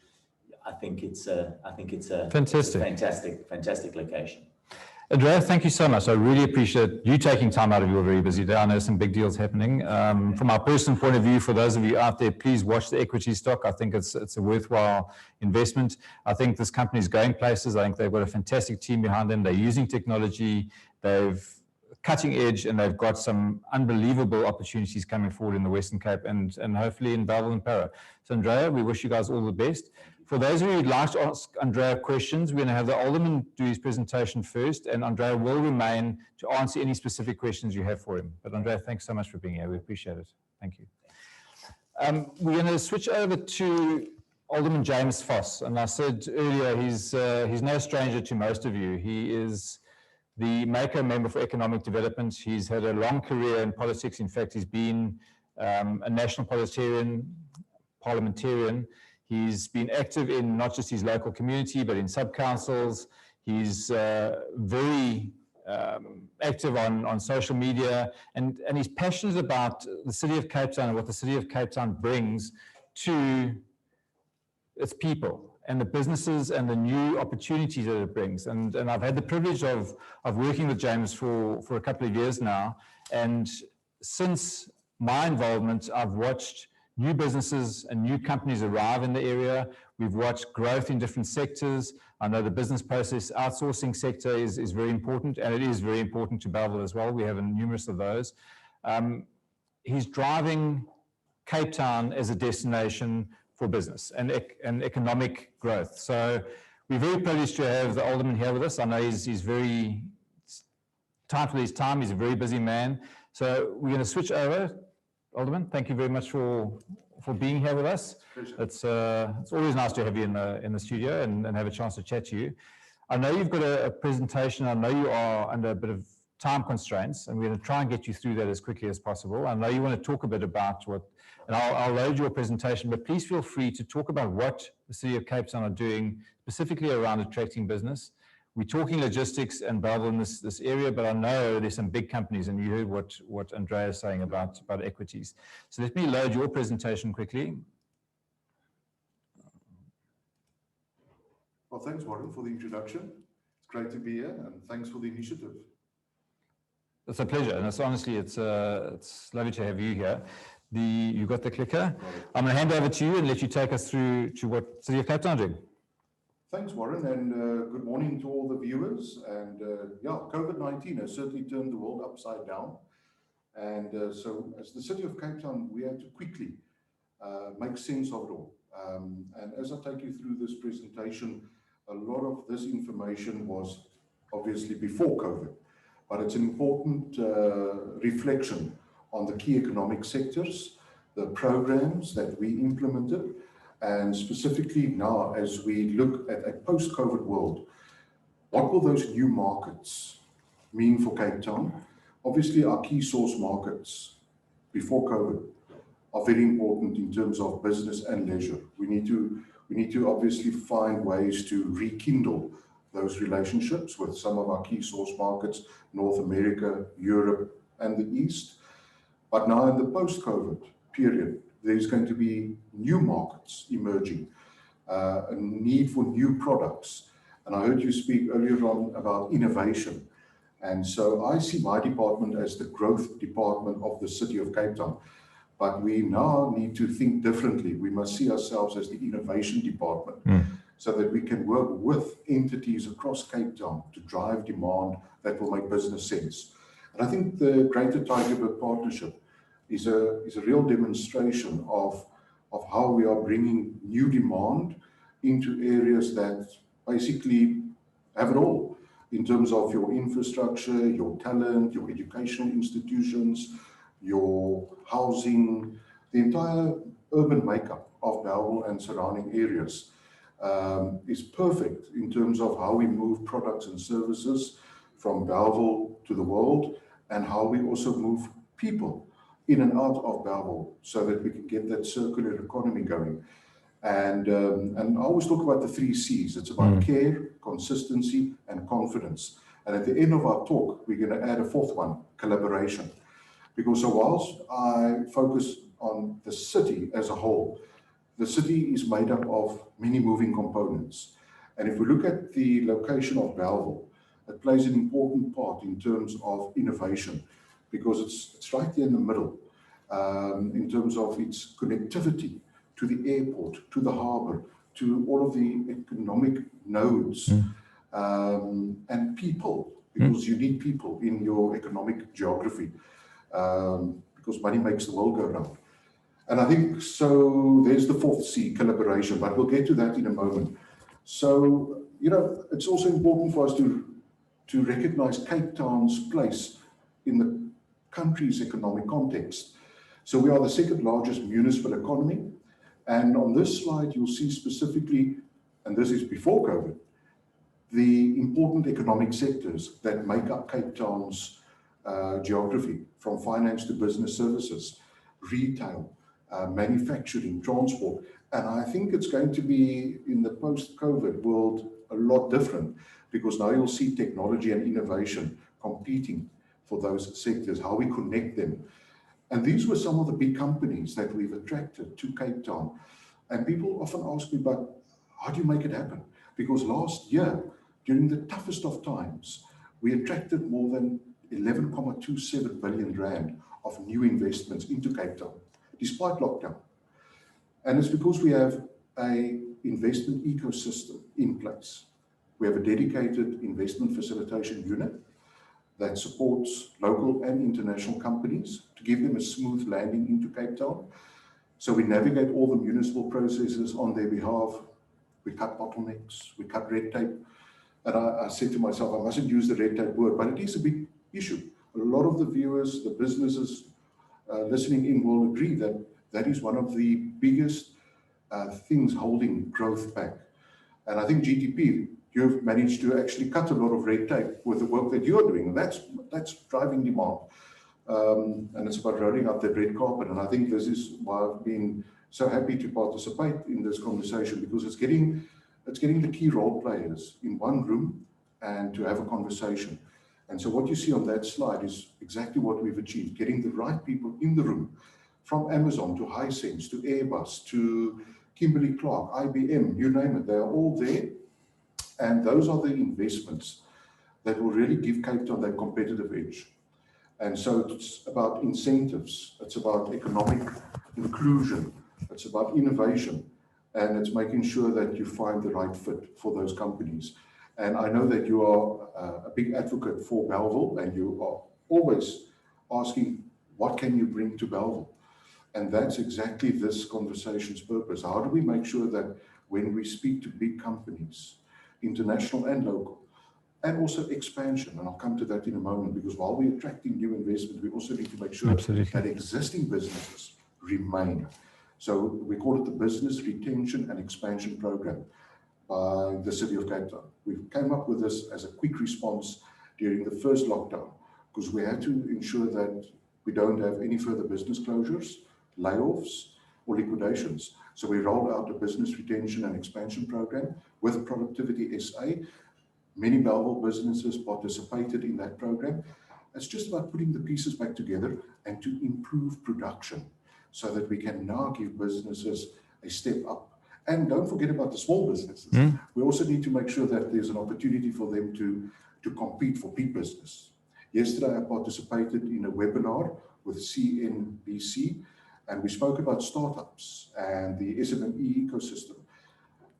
I think it's a fantastic location. Andrea, thank you so much. I really appreciate you taking time out of your very busy day. I know some big deals happening. From our personal point of view, for those of you out there, please watch the Equites stock. I think it's a worthwhile investment. I think this company is going places. I think they've got a fantastic team behind them. They're using technology. They've cutting edge, and they've got some unbelievable opportunities coming forward in the Western Cape and hopefully in Bellville and Parow. So Andrea, we wish you guys all the best. For those of you who'd like to ask Andrea questions, we're going to have the Alderman do his presentation first, and Andrea will remain to answer any specific questions you have for him. But Andrea, thanks so much for being here. We appreciate it. Thank you. We're going to switch over to Alderman James Vos. And I said earlier, he's no stranger to most of you. He is the Mayoral Member for Economic Development. He's had a long career in politics. In fact, he's been a national parliamentarian. He's been active in not just his local community, but in sub-councils. He's very active on social media, and he's passionate about the City of Cape Town and what the City of Cape Town brings to its people and the businesses and the new opportunities that it brings. And I've had the privilege of working with James for a couple of years now. And since my involvement, I've watched new businesses and new companies arrive in the area. We've watched growth in different sectors. I know the business process outsourcing sector is very important, and it is very important to Bellville as well. We have numerous of those. He's driving Cape Town as a destination for business and economic growth. So we're very privileged to have the Alderman here with us. I know he's very tight for his time. He's a very busy man. So we're going to switch over Alderman, thank you very much for being here with us. It's always nice to have you in the studio and have a chance to chat to you. I know you've got a presentation. I know you are under a bit of time constraints, and we're going to try and get you through that as quickly as possible. I know you want to talk a bit about and I'll load your presentation, but please feel free to talk about what the City of Cape Town are doing specifically around attracting business. We're talking logistics and Bellville in this area, but I know there's some big companies, and you heard what Andrea is saying about Equites. So let me load your presentation quickly. Well, thanks, Warren, for the introduction. It's great to be here, and thanks for the initiative. It's a pleasure, and it's lovely to have you here. You've got the clicker. I'm going to hand over to you and let you take us through to what City of Cape Town doing. Thanks, Warren, and good morning to all the viewers. And COVID-19 has certainly turned the world upside down. And so as the City of Cape Town, we had to quickly make sense of it all. And as I take you through this presentation, a lot of this information was obviously before COVID, but it's an important reflection on the key economic sectors, the programs that we implemented, and specifically now as we look at a post-COVID world, what will those new markets mean for Cape Town? Obviously, our key source markets before COVID are very important in terms of business and leisure. We need to obviously find ways to rekindle those relationships with some of our key source markets, North America, Europe, and the East. But now in the post-COVID period, there's going to be new markets emerging, a need for new products. And I heard you speak earlier on about innovation. And so I see my department as the growth department of the City of Cape Town. But we now need to think differently. We must see ourselves as the innovation department so that we can work with entities across Cape Town to drive demand that will make business sense. And I think the Greater Tygerberg Partnership is a real demonstration of how we are bringing new demand into areas that basically have it all in terms of your infrastructure, your talent, your educational institutions, your housing, the entire urban makeup of Bellville and surrounding areas is perfect in terms of how we move products and services from Bellville to the world, and how we also move people in and out of Bellville so that we can get that circular economy going. And I always talk about the 3 C's. It's about care, consistency, and confidence. And at the end of our talk, we're going to add a 4th one, collaboration. Because so whilst I focus on the city as a whole, the city is made up of many moving components. And if we look at the location of Bellville, it plays an important part in terms of innovation, because it's right there in the middle in terms of its connectivity to the airport, to the harbour, to all of the economic nodes and people, because you need people in your economic geography, because money makes the world go round. And I think so there's the 4th C, collaboration, but we'll get to that in a moment. So, it's also important for us to recognize Cape Town's place in the country's economic context. So we are the 2nd largest municipal economy. And on this slide, you'll see specifically, and this is before COVID, the important economic sectors that make up Cape Town's geography, from finance to business services, retail, manufacturing, transport. And I think it's going to be in the post-COVID world a lot different, because now you'll see technology and innovation competing for those sectors, how we connect them. And these were some of the big companies that we've attracted to Cape Town. And people often ask me, but how do you make it happen? Because last year, during the toughest of times, we attracted more than 11.27 billion rand of new investments into Cape Town, despite lockdown. And it's because we have an investment ecosystem in place. We have a dedicated investment facilitation unit that supports local and international companies to give them a smooth landing into Cape Town. So we navigate all the municipal processes on their behalf. We cut bottlenecks, we cut red tape. And I said to myself, I mustn't use the red tape word, but it is a big issue. A lot of the viewers, the businesses listening in will agree that that is one of the biggest things holding growth back. And I think GTP, you've managed to actually cut a lot of red tape with the work that you're doing. And that's driving demand. And it's about rolling out that red carpet. And I think this is why I've been so happy to participate in this conversation, because it's getting the key role players in one room and to have a conversation. And so what you see on that slide is exactly what we've achieved, getting the right people in the room, from Amazon to Hisense to Airbus to Kimberly-Clark, IBM, you name it, they're all there. And those are the investments that will really give Cape Town that competitive edge. And so it's about incentives, it's about economic inclusion, it's about innovation, and it's making sure that you find the right fit for those companies. And I know that you are a big advocate for Bellville, and you are always asking, what can you bring to Bellville? And that's exactly this conversation's purpose. How do we make sure that when we speak to big companies, international and local, and also expansion, and I'll come to that in a moment, because while we're attracting new investment, we also need to make sure that existing businesses remain. So we call it the Business Retention and Expansion Program by the City of Cape Town. We came up with this as a quick response during the first lockdown, because we had to ensure that we don't have any further business closures, layoffs, or liquidations. So we rolled out a Business Retention and Expansion Program with Productivity SA. Many Bellville businesses participated in that program. It's just about putting the pieces back together and to improve production so that we can now give businesses a step up. And don't forget about the small businesses. We also need to make sure that there's an opportunity for them to compete for big business. Yesterday, I participated in a webinar with CNBC, and we spoke about startups and the SME ecosystem.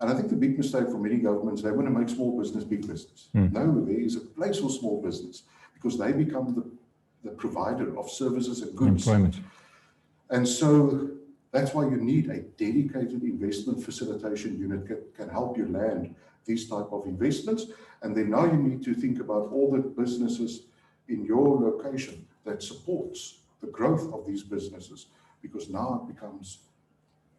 And I think the big mistake for many governments, they want to make small business big business. No, there is a place for small business, because they become the provider of services and goods. Employment. And so that's why you need a dedicated investment facilitation unit that can help you land these type of investments. And then now you need to think about all the businesses in your location that supports the growth of these businesses, because now it becomes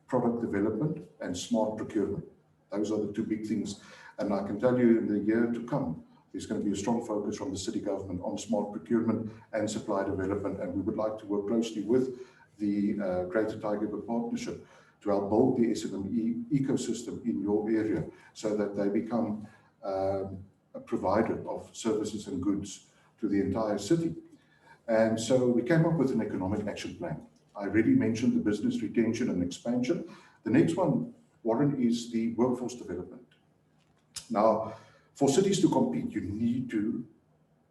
product development and smart procurement. Those are the two big things. And I can tell you in the year to come, there's going to be a strong focus from the city government on smart procurement and supply development. And we would like to work closely with the Greater Tygerberg Partnership to help build the SME ecosystem in your area so that they become a provider of services and goods to the entire city. And so we came up with an economic action plan. I already mentioned the business retention and expansion. The next one, Warren, is the workforce development. Now, for cities to compete, you need to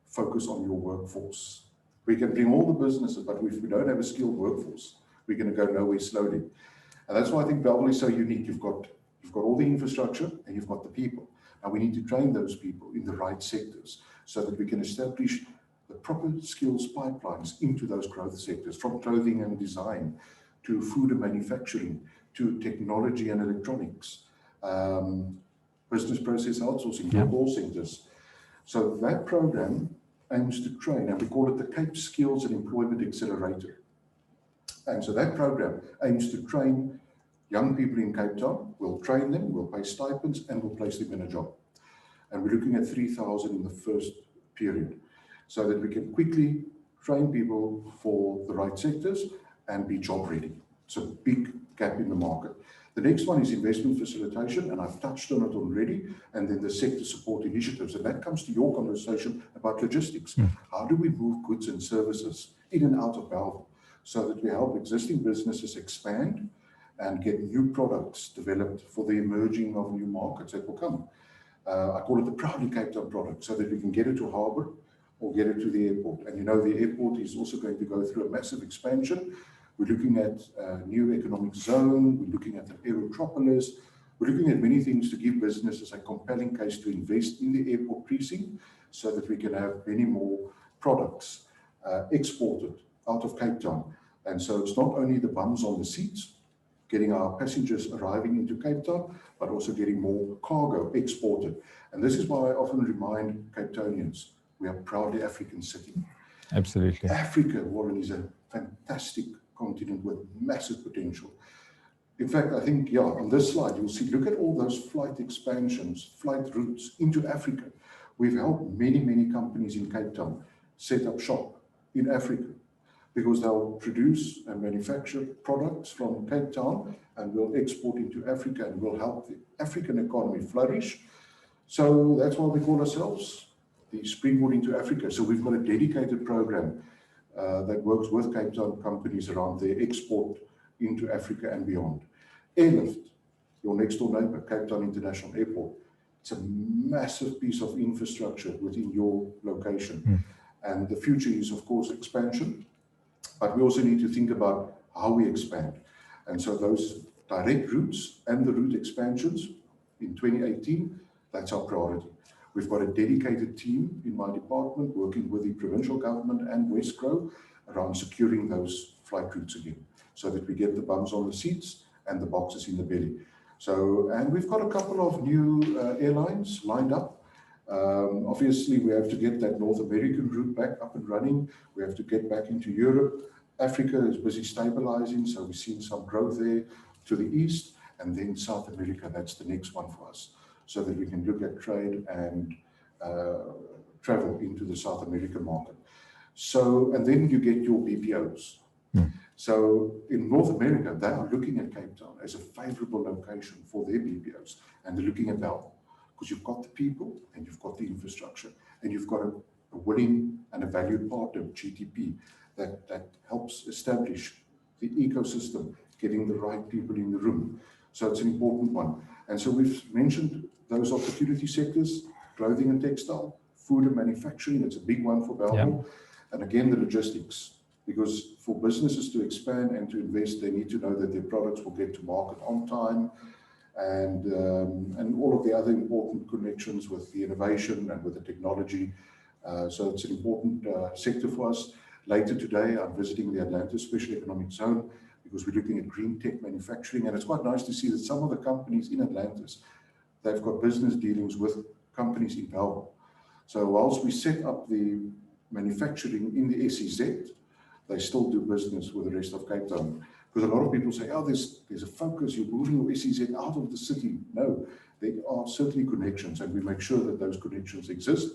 focus on your workforce. We can bring all the businesses, but if we don't have a skilled workforce, we're going to go nowhere slowly. And that's why I think Bellville is so unique. You've got all the infrastructure and you've got the people. Now we need to train those people in the right sectors so that we can establish the proper skills pipelines into those growth sectors, from clothing and design to food and manufacturing to technology and electronics, business process outsourcing, call centers. So that program aims to train, and we call it the Cape Skills and Employment Accelerator. And so that program aims to train young people in Cape Town. We'll train them, we'll pay stipends, and we'll place them in a job. And we're looking at 3,000 in the first period, so that we can quickly train people for the right sectors and be job ready. It's a big gap in the market. The next one is investment facilitation, and I've touched on it already, and then the sector support initiatives. And that comes to your conversation about logistics. How do we move goods and services in and out of Bellville so that we help existing businesses expand and get new products developed for the emerging of new markets that will come? I call it the Proudly Cape Town product, so that we can get it to harbour or get it to the airport. And you know, the airport is also going to go through a massive expansion. We're looking at a new economic zone. We're looking at an aerotropolis. We're looking at many things to give businesses a compelling case to invest in the airport precinct so that we can have many more products exported out of Cape Town. And so it's not only the bums on the seats, getting our passengers arriving into Cape Town, but also getting more cargo exported. And this is why I often remind Cape Townians, we are proudly African city. Absolutely. Africa, Warren, is a fantastic continent with massive potential. In fact, I think, yeah, on this slide, you'll see, look at all those flight expansions, flight routes into Africa. We've helped many, many companies in Cape Town set up shop in Africa because they'll produce and manufacture products from Cape Town and will export into Africa and will help the African economy flourish. So that's why we call ourselves the Springboard into Africa. So we've got a dedicated program that works with Cape Town companies around their export into Africa and beyond. Airlift, your next door neighbor, Cape Town International Airport. It's a massive piece of infrastructure within your location. And the future is, of course, expansion, but we also need to think about how we expand. And so those direct routes and the route expansions in 2018, that's our priority. We've got a dedicated team in my department working with the provincial government and Westgrow around securing those flight routes again, so that we get the bums on the seats and the boxes in the belly. So, and we've got a couple of new airlines lined up. Obviously, we have to get that North American route back up and running. We have to get back into Europe. Africa is busy stabilizing, so we've seen some growth there to the east. And then South America, that's the next one for us, so that we can look at trade and travel into the South American market. So, and then you get your BPOs. So in North America, they are looking at Cape Town as a favorable location for their BPOs, and they're looking at Bellville because you've got the people and you've got the infrastructure and you've got a willing and a valued partner, GTP, that helps establish the ecosystem, getting the right people in the room. So it's an important one. And so we've mentioned those opportunity sectors, clothing and textile, food and manufacturing, it's a big one for Bellville. And again, the logistics, because for businesses to expand and to invest, they need to know that their products will get to market on time, and all of the other important connections with the innovation and with the technology. So it's an important sector for us. Later today, I'm visiting the Atlanta Special Economic Zone because we're looking at green tech manufacturing, and it's quite nice to see that some of the companies in Atlantis, they've got business dealings with companies in Bellville. So whilst we set up the manufacturing in the SEZ, they still do business with the rest of Cape Town. Because a lot of people say, oh, there's a focus, you're moving your SEZ out of the city. No, there are certainly connections, and we make sure that those connections exist.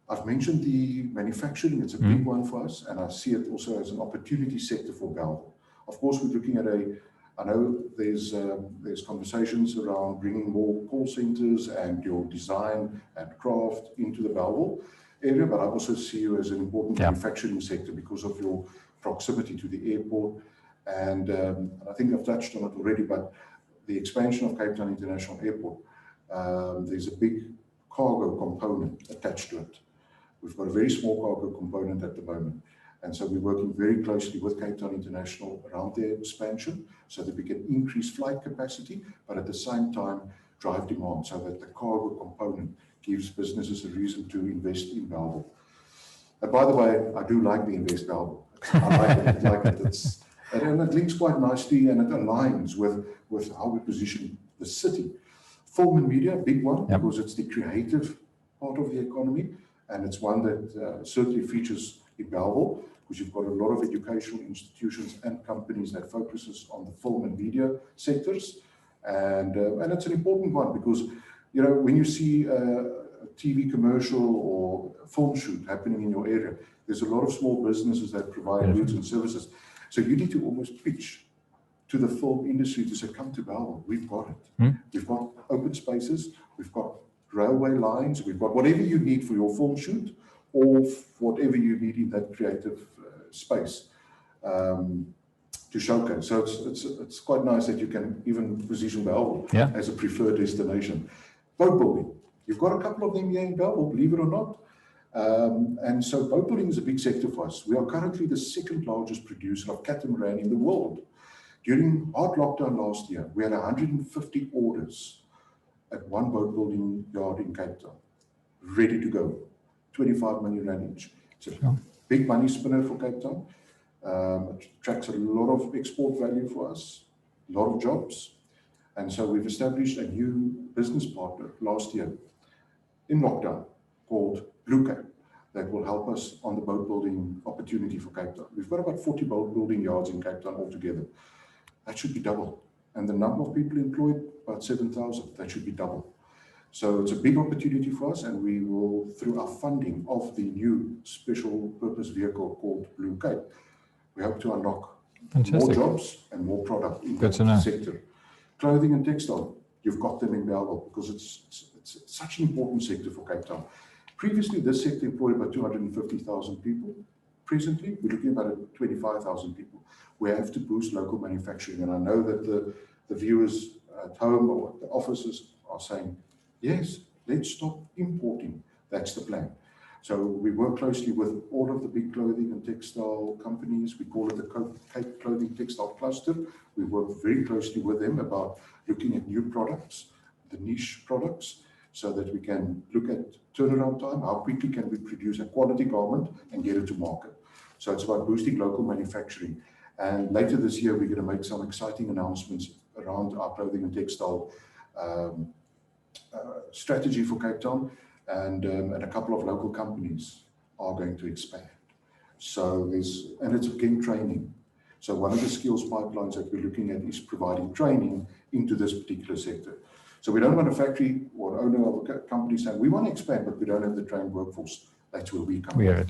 I've mentioned the manufacturing, it's a big one for us, and I see it also as an opportunity sector for Bellville. Of course, we're looking at I know there's conversations around bringing more call centers and your design and craft into the Bellville area, but I also see you as an important manufacturing sector because of your proximity to the airport. And I think I've touched on it already, but the expansion of Cape Town International Airport, there's a big cargo component attached to it. We've got a very small cargo component at the moment. And so we're working very closely with Cape Town International around their expansion so that we can increase flight capacity, but at the same time drive demand so that the cargo component gives businesses a reason to invest in Bellville. And by the way, I do like the Invest Bellville. I like it. And it links quite nicely and it aligns with how we position the city. Film and media, big one, because it's the creative part of the economy, and it's one that certainly features in Bellville, because you've got a lot of educational institutions and companies that focuses on the film and media sectors. And it's an important one because, you know, when you see a TV commercial or a film shoot happening in your area, there's a lot of small businesses that provide goods and services. So you need to almost pitch to the film industry to say, come to Bellville, we've got it. We've got open spaces, we've got railway lines, we've got whatever you need for your film shoot or whatever you need in that creative space to showcase. So it's quite nice that you can even position Bellville as a preferred destination. Boat building, you've got a couple of them here in Bellville, believe it or not. And so boat building is a big sector for us. We are currently the second largest producer of catamaran in the world. During hard lockdown last year, we had 150 orders at one boat building yard in Cape Town, ready to go, 25 million rand each. It's a big money spinner for Cape Town. It attracts a lot of export value for us, a lot of jobs. And so we've established a new business partner last year in lockdown called Blue Cape. that will help us on the boat building opportunity for Cape Town. We've got about 40 boat building yards in Cape Town altogether. That should be double. And the number of people employed, about 7,000, that should be double. So it's a big opportunity for us, and we will, through our funding of the new special purpose vehicle called Blue Cape, we hope to unlock more jobs and more product in that sector. Clothing and textile, you've got them in Bellville because it's such an important sector for Cape Town. Previously, this sector employed about 250,000 people. Presently, we're looking at about 25,000 people. We have to boost local manufacturing, and I know that the viewers at home or the offices are saying, yes, let's stop importing. That's the plan. So we work closely with all of the big clothing and textile companies. We call it the Cape Clothing Textile Cluster. We work very closely with them about looking at new products, the niche products, so that we can look at turnaround time, how quickly can we produce a quality garment and get it to market. So it's about boosting local manufacturing. And later this year, we're going to make some exciting announcements around our clothing and textile strategy for Cape Town, and a couple of local companies are going to expand. So it's again training. So one of the skills pipelines that we're looking at is providing training into this particular sector. So we don't want a factory or an owner of a company saying, we want to expand, but we don't have the trained workforce. That's where we come in.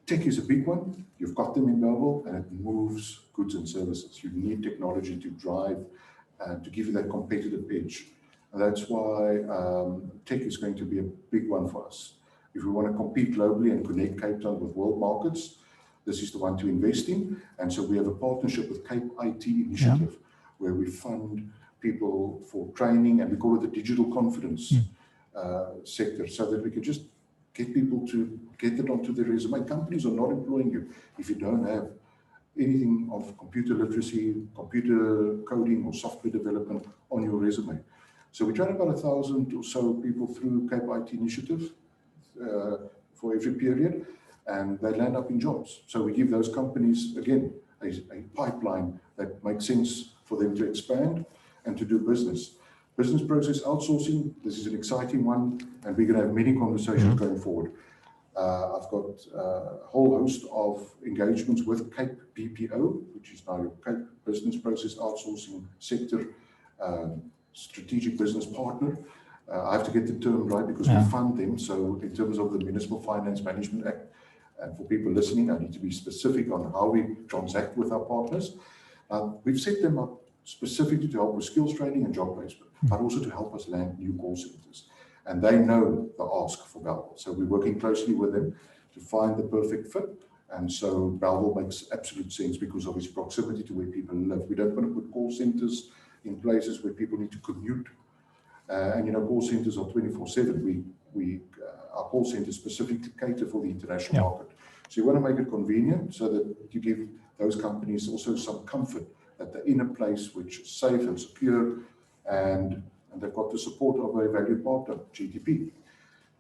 Tech is a big one. You've got them in Bellville, and it moves goods and services. You need technology to drive and to give you that competitive edge. And that's why tech is going to be a big one for us. If we want to compete globally and connect Cape Town with world markets, this is the one to invest in. And so we have a partnership with Cape IT Initiative, where we fund people for training, and we call it the digital confidence sector, so that we can just get people to get it onto their resume. Companies are not employing you if you don't have anything of computer literacy, computer coding or software development on your resume. So we train about 1,000 or so people through Cape IT Initiative for every period, and they land up in jobs. So we give those companies, again, a pipeline that makes sense for them to expand and to do business. Business process outsourcing, this is an exciting one, and we're going to have many conversations going forward. I've got a whole host of engagements with Cape BPO, which is now your Cape Business Process Outsourcing Sector Strategic Business Partner. I have to get the term right because we fund them. So in terms of the Municipal Finance Management Act, and for people listening, I need to be specific on how we transact with our partners. We've set them up specifically to help with skills training and job placement, but also to help us land new call centers. And they know the ask for Bellville. So we're working closely with them to find the perfect fit. And so Bellville makes absolute sense because of its proximity to where people live. We don't want to put call centers in places where people need to commute. And you know, call centers are 24/7. Our call centers specifically cater for the international market. So you want to make it convenient so that you give those companies also some comfort that they're in a place which is safe and secure, and they've got the support of a valued partner, GTP.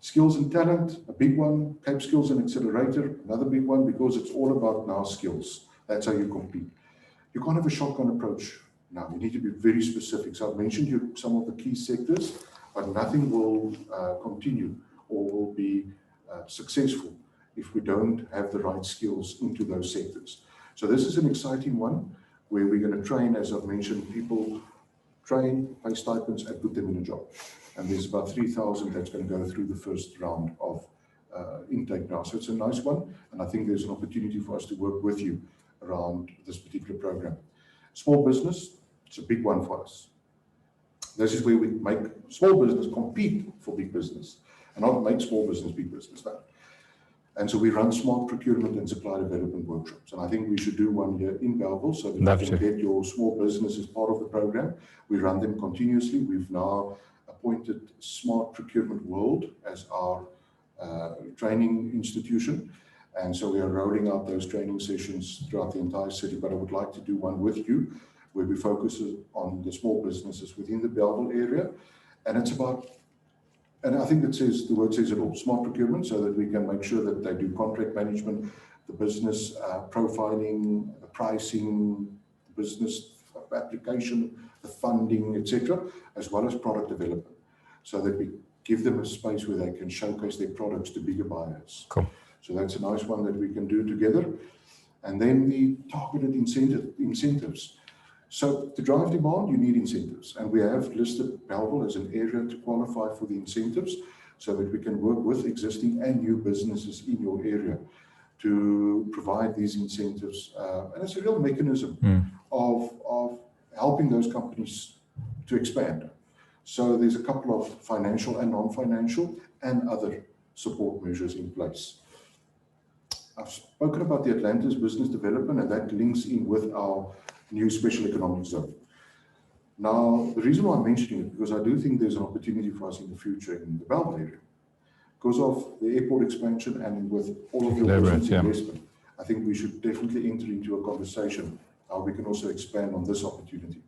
Skills and talent, a big one. Cape Skills and Accelerator, another big one, because it's all about now skills. That's how you compete. You can't have a shotgun approach now. You need to be very specific. So I've mentioned you some of the key sectors, but nothing will continue or will be successful if we don't have the right skills into those sectors. So this is an exciting one where we're going to train, as I've mentioned, people train, pay stipends, and put them in a job. And there's about 3,000 that's going to go through the first round of intake now. So it's a nice one, and I think there's an opportunity for us to work with you around this particular program. Small business, it's a big one for us. This is where we make small business compete for big business, and not make small business big business. No. And so we run smart procurement and supply development workshops. And I think we should do one here in Bellville so that you can get your small business as part of the program. We run them continuously. We've now appointed Smart Procurement World as our training institution. And so we are rolling out those training sessions throughout the entire city. But I would like to do one with you where we focus on the small businesses within the Bellville area. And it's about, and I think the word says it all, smart procurement, so that we can make sure that they do contract management, the business profiling, the pricing, the business application, the funding, etc., as well as product development, so that we give them a space where they can showcase their products to bigger buyers. Cool. So that's a nice one that we can do together. And then the targeted incentives. So to drive demand, you need incentives. And we have listed Bellville as an area to qualify for the incentives so that we can work with existing and new businesses in your area to provide these incentives. And it's a real mechanism of helping those companies to expand. So there's a couple of financial and non-financial and other support measures in place. I've spoken about the Atlantis business development, and that links in with our new special economic zone. Now, the reason why I'm mentioning it, because I do think there's an opportunity for us in the future in the Bellville area. Because of the airport expansion and with all of your business investment, I think we should definitely enter into a conversation how we can also expand on this opportunity.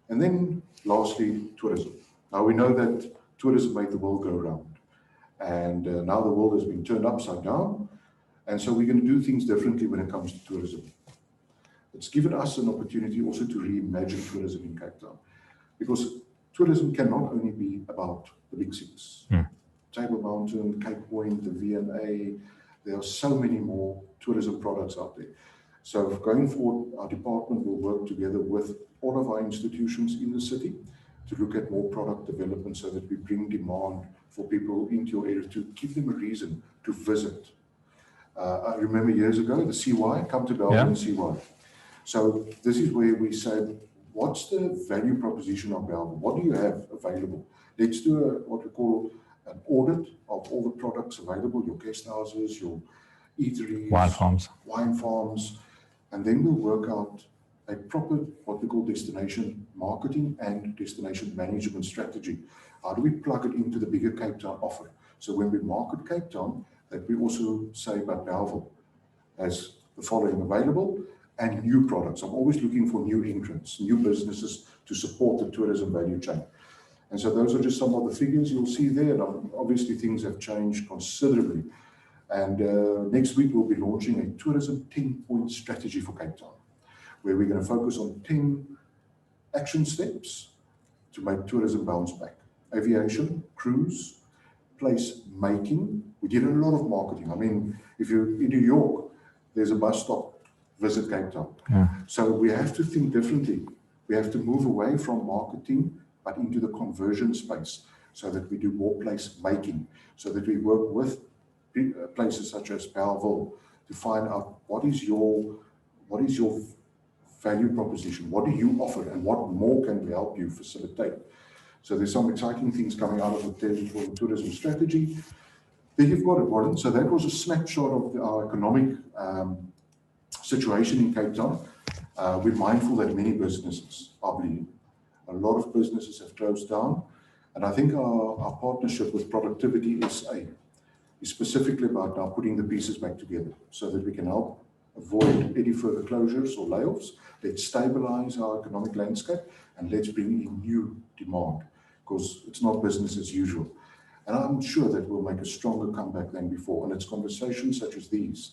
And then lastly, tourism. Now we know that tourism made the world go round, and now the world has been turned upside down, and so we're going to do things differently when it comes to tourism. It's given us an opportunity also to reimagine tourism in Cape Town, because tourism cannot only be about the big cities. Table Mountain, Cape Point, the V&A, there are so many more tourism products out there. So going forward, our department will work together with all of our institutions in the city to look at more product development so that we bring demand for people into your area, to give them a reason to visit. I remember years ago, the CY, come to Bellville and CY. So this is where we said, what's the value proposition of Bellville? What do you have available? Let's do what we call an audit of all the products available, your guest houses, your eateries, wine farms, and then we'll work out a proper, what we call destination marketing and destination management strategy. How do we plug it into the bigger Cape Town offer? So when we market Cape Town, that we also say about Bellville as the following available and new products. I'm always looking for new entrants, new businesses to support the tourism value chain. And so those are just some of the figures you'll see there. And obviously things have changed considerably. And next week we'll be launching a tourism 10-point strategy for Cape Town, where we're going to focus on 10 action steps to make tourism bounce back. Aviation, cruise, place making. We did a lot of marketing. I mean, if you're in New York, there's a bus stop, visit Cape Town. So we have to think differently. We have to move away from marketing, but into the conversion space, so that we do more place making, so that we work with places such as Bellville to find out what is your value proposition, what do you offer, and what more can we help you facilitate. So there's some exciting things coming out of the tourism strategy. There you've got it, Warren. So that was a snapshot of our economic situation in Cape Town. We're mindful that many businesses are bleeding. A lot of businesses have closed down, and I think our partnership with Productivity SA is specifically about now putting the pieces back together so that we can help avoid any further closures or layoffs. Let's stabilize our economic landscape and let's bring in new demand, because it's not business as usual. And I'm sure that we'll make a stronger comeback than before. And it's conversations such as these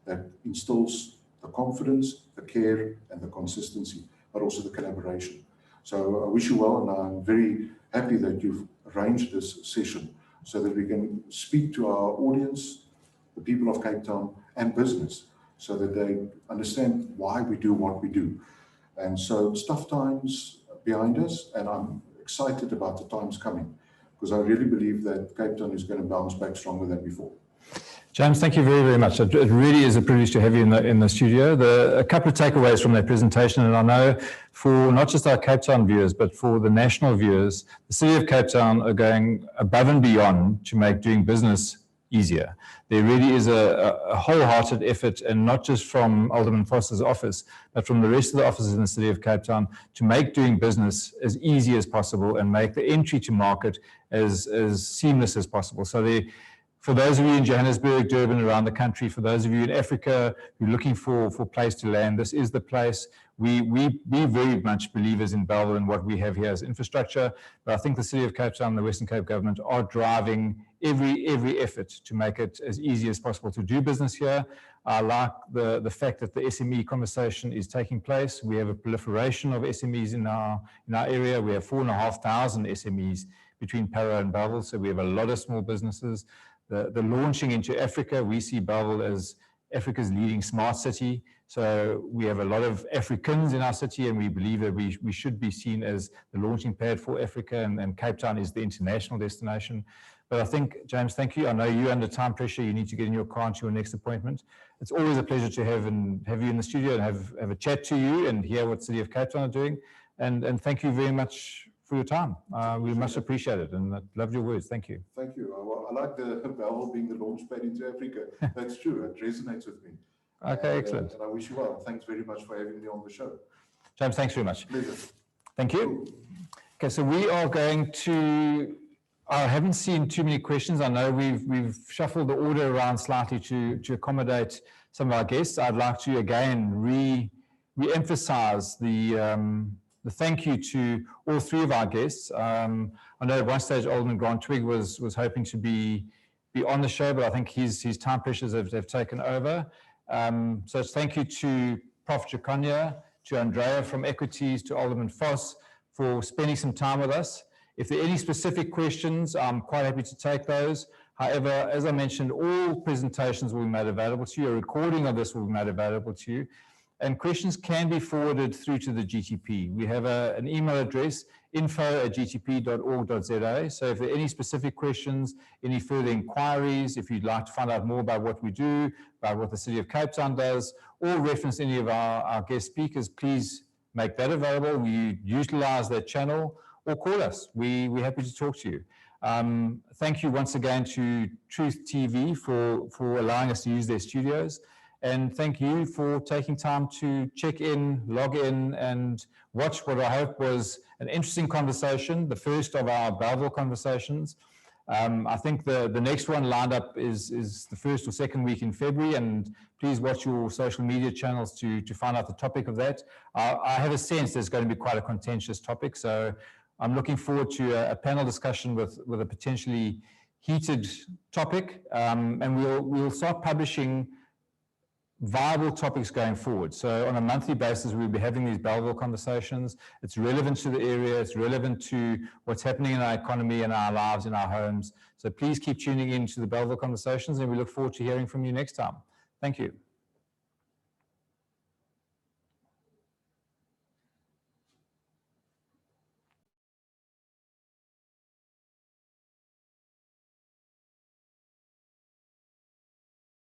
that instills the confidence, the care, and the consistency, but also the collaboration. So I wish you well, and I'm very happy that you've arranged this session so that we can speak to our audience, the people of Cape Town, and business, so that they understand why we do what we do. And so it's tough times behind us, and I'm excited about the times coming, because I really believe that Cape Town is going to bounce back stronger than before. James, thank you very, very much. It really is a privilege to have you in the studio. A couple of takeaways from that presentation, and I know for not just our Cape Town viewers, but for the national viewers, the City of Cape Town are going above and beyond to make doing business easier. There really is a wholehearted effort, and not just from Alderman Vos's office, but from the rest of the offices in the City of Cape Town, to make doing business as easy as possible and make the entry to market as seamless as possible. So for those of you in Johannesburg, Durban, around the country, for those of you in Africa who are looking for a place to land, this is the place. We very much believers in Bellville and what we have here as infrastructure, but I think the City of Cape Town and the Western Cape government are driving every effort to make it as easy as possible to do business here. I like the fact that the SME conversation is taking place. We have a proliferation of SMEs in our area. We have 4,500 SMEs between Parow and Bellville. So we have a lot of small businesses. The launching into Africa, we see Bellville as Africa's leading smart city. So we have a lot of Africans in our city, and we believe that we should be seen as the launching pad for Africa, and Cape Town is the international destination. But I think, James, thank you. I know you're under time pressure. You need to get in your car into your next appointment. It's always a pleasure to have you in the studio and have a chat to you and hear what City of Cape Town are doing. And thank you very much for your time. We much appreciate it, and I loved your words. Thank you. Thank you. I like the Bellville being the launch pad into Africa. That's true. It resonates with me. Okay, excellent. And I wish you well. Thanks very much for having me on the show. James, thanks very much. Pleasure. Thank you. Okay, so we are going to, I haven't seen too many questions. I know we've shuffled the order around slightly to accommodate some of our guests. I'd like to again re-emphasize the thank you to all three of our guests. I know at one stage Alderman Grant Twigg was hoping to be on the show, but I think his time pressures have taken over. So thank you to Prof. Jokonya, to Andrea from Equites, to Alderman Vos for spending some time with us. If there are any specific questions, I'm quite happy to take those. However, as I mentioned, all presentations will be made available to you. A recording of this will be made available to you. And questions can be forwarded through to the GTP. We have an email address, info@gtp.org.za. So if there are any specific questions, any further inquiries, if you'd like to find out more about what we do, about what the City of Cape Town does, or reference any of our guest speakers, please make that available. We utilize that channel, or call us. We're happy to talk to you. Thank you once again to Truth TV for allowing us to use their studios. And thank you for taking time to check in, log in, and watch what I hope was an interesting conversation, the first of our Bellville Conversations. I think the next one lined up is the first or second week in February, and please watch your social media channels to find out the topic of that. I have a sense there's going to be quite a contentious topic, so I'm looking forward to a panel discussion with a potentially heated topic, and we'll start publishing viable topics going forward. So on a monthly basis, we'll be having these Bellville Conversations. It's relevant to the area. It's relevant to what's happening in our economy and our lives, in our homes. So please keep tuning in to the Bellville Conversations, and we look forward to hearing from you next time. Thank you.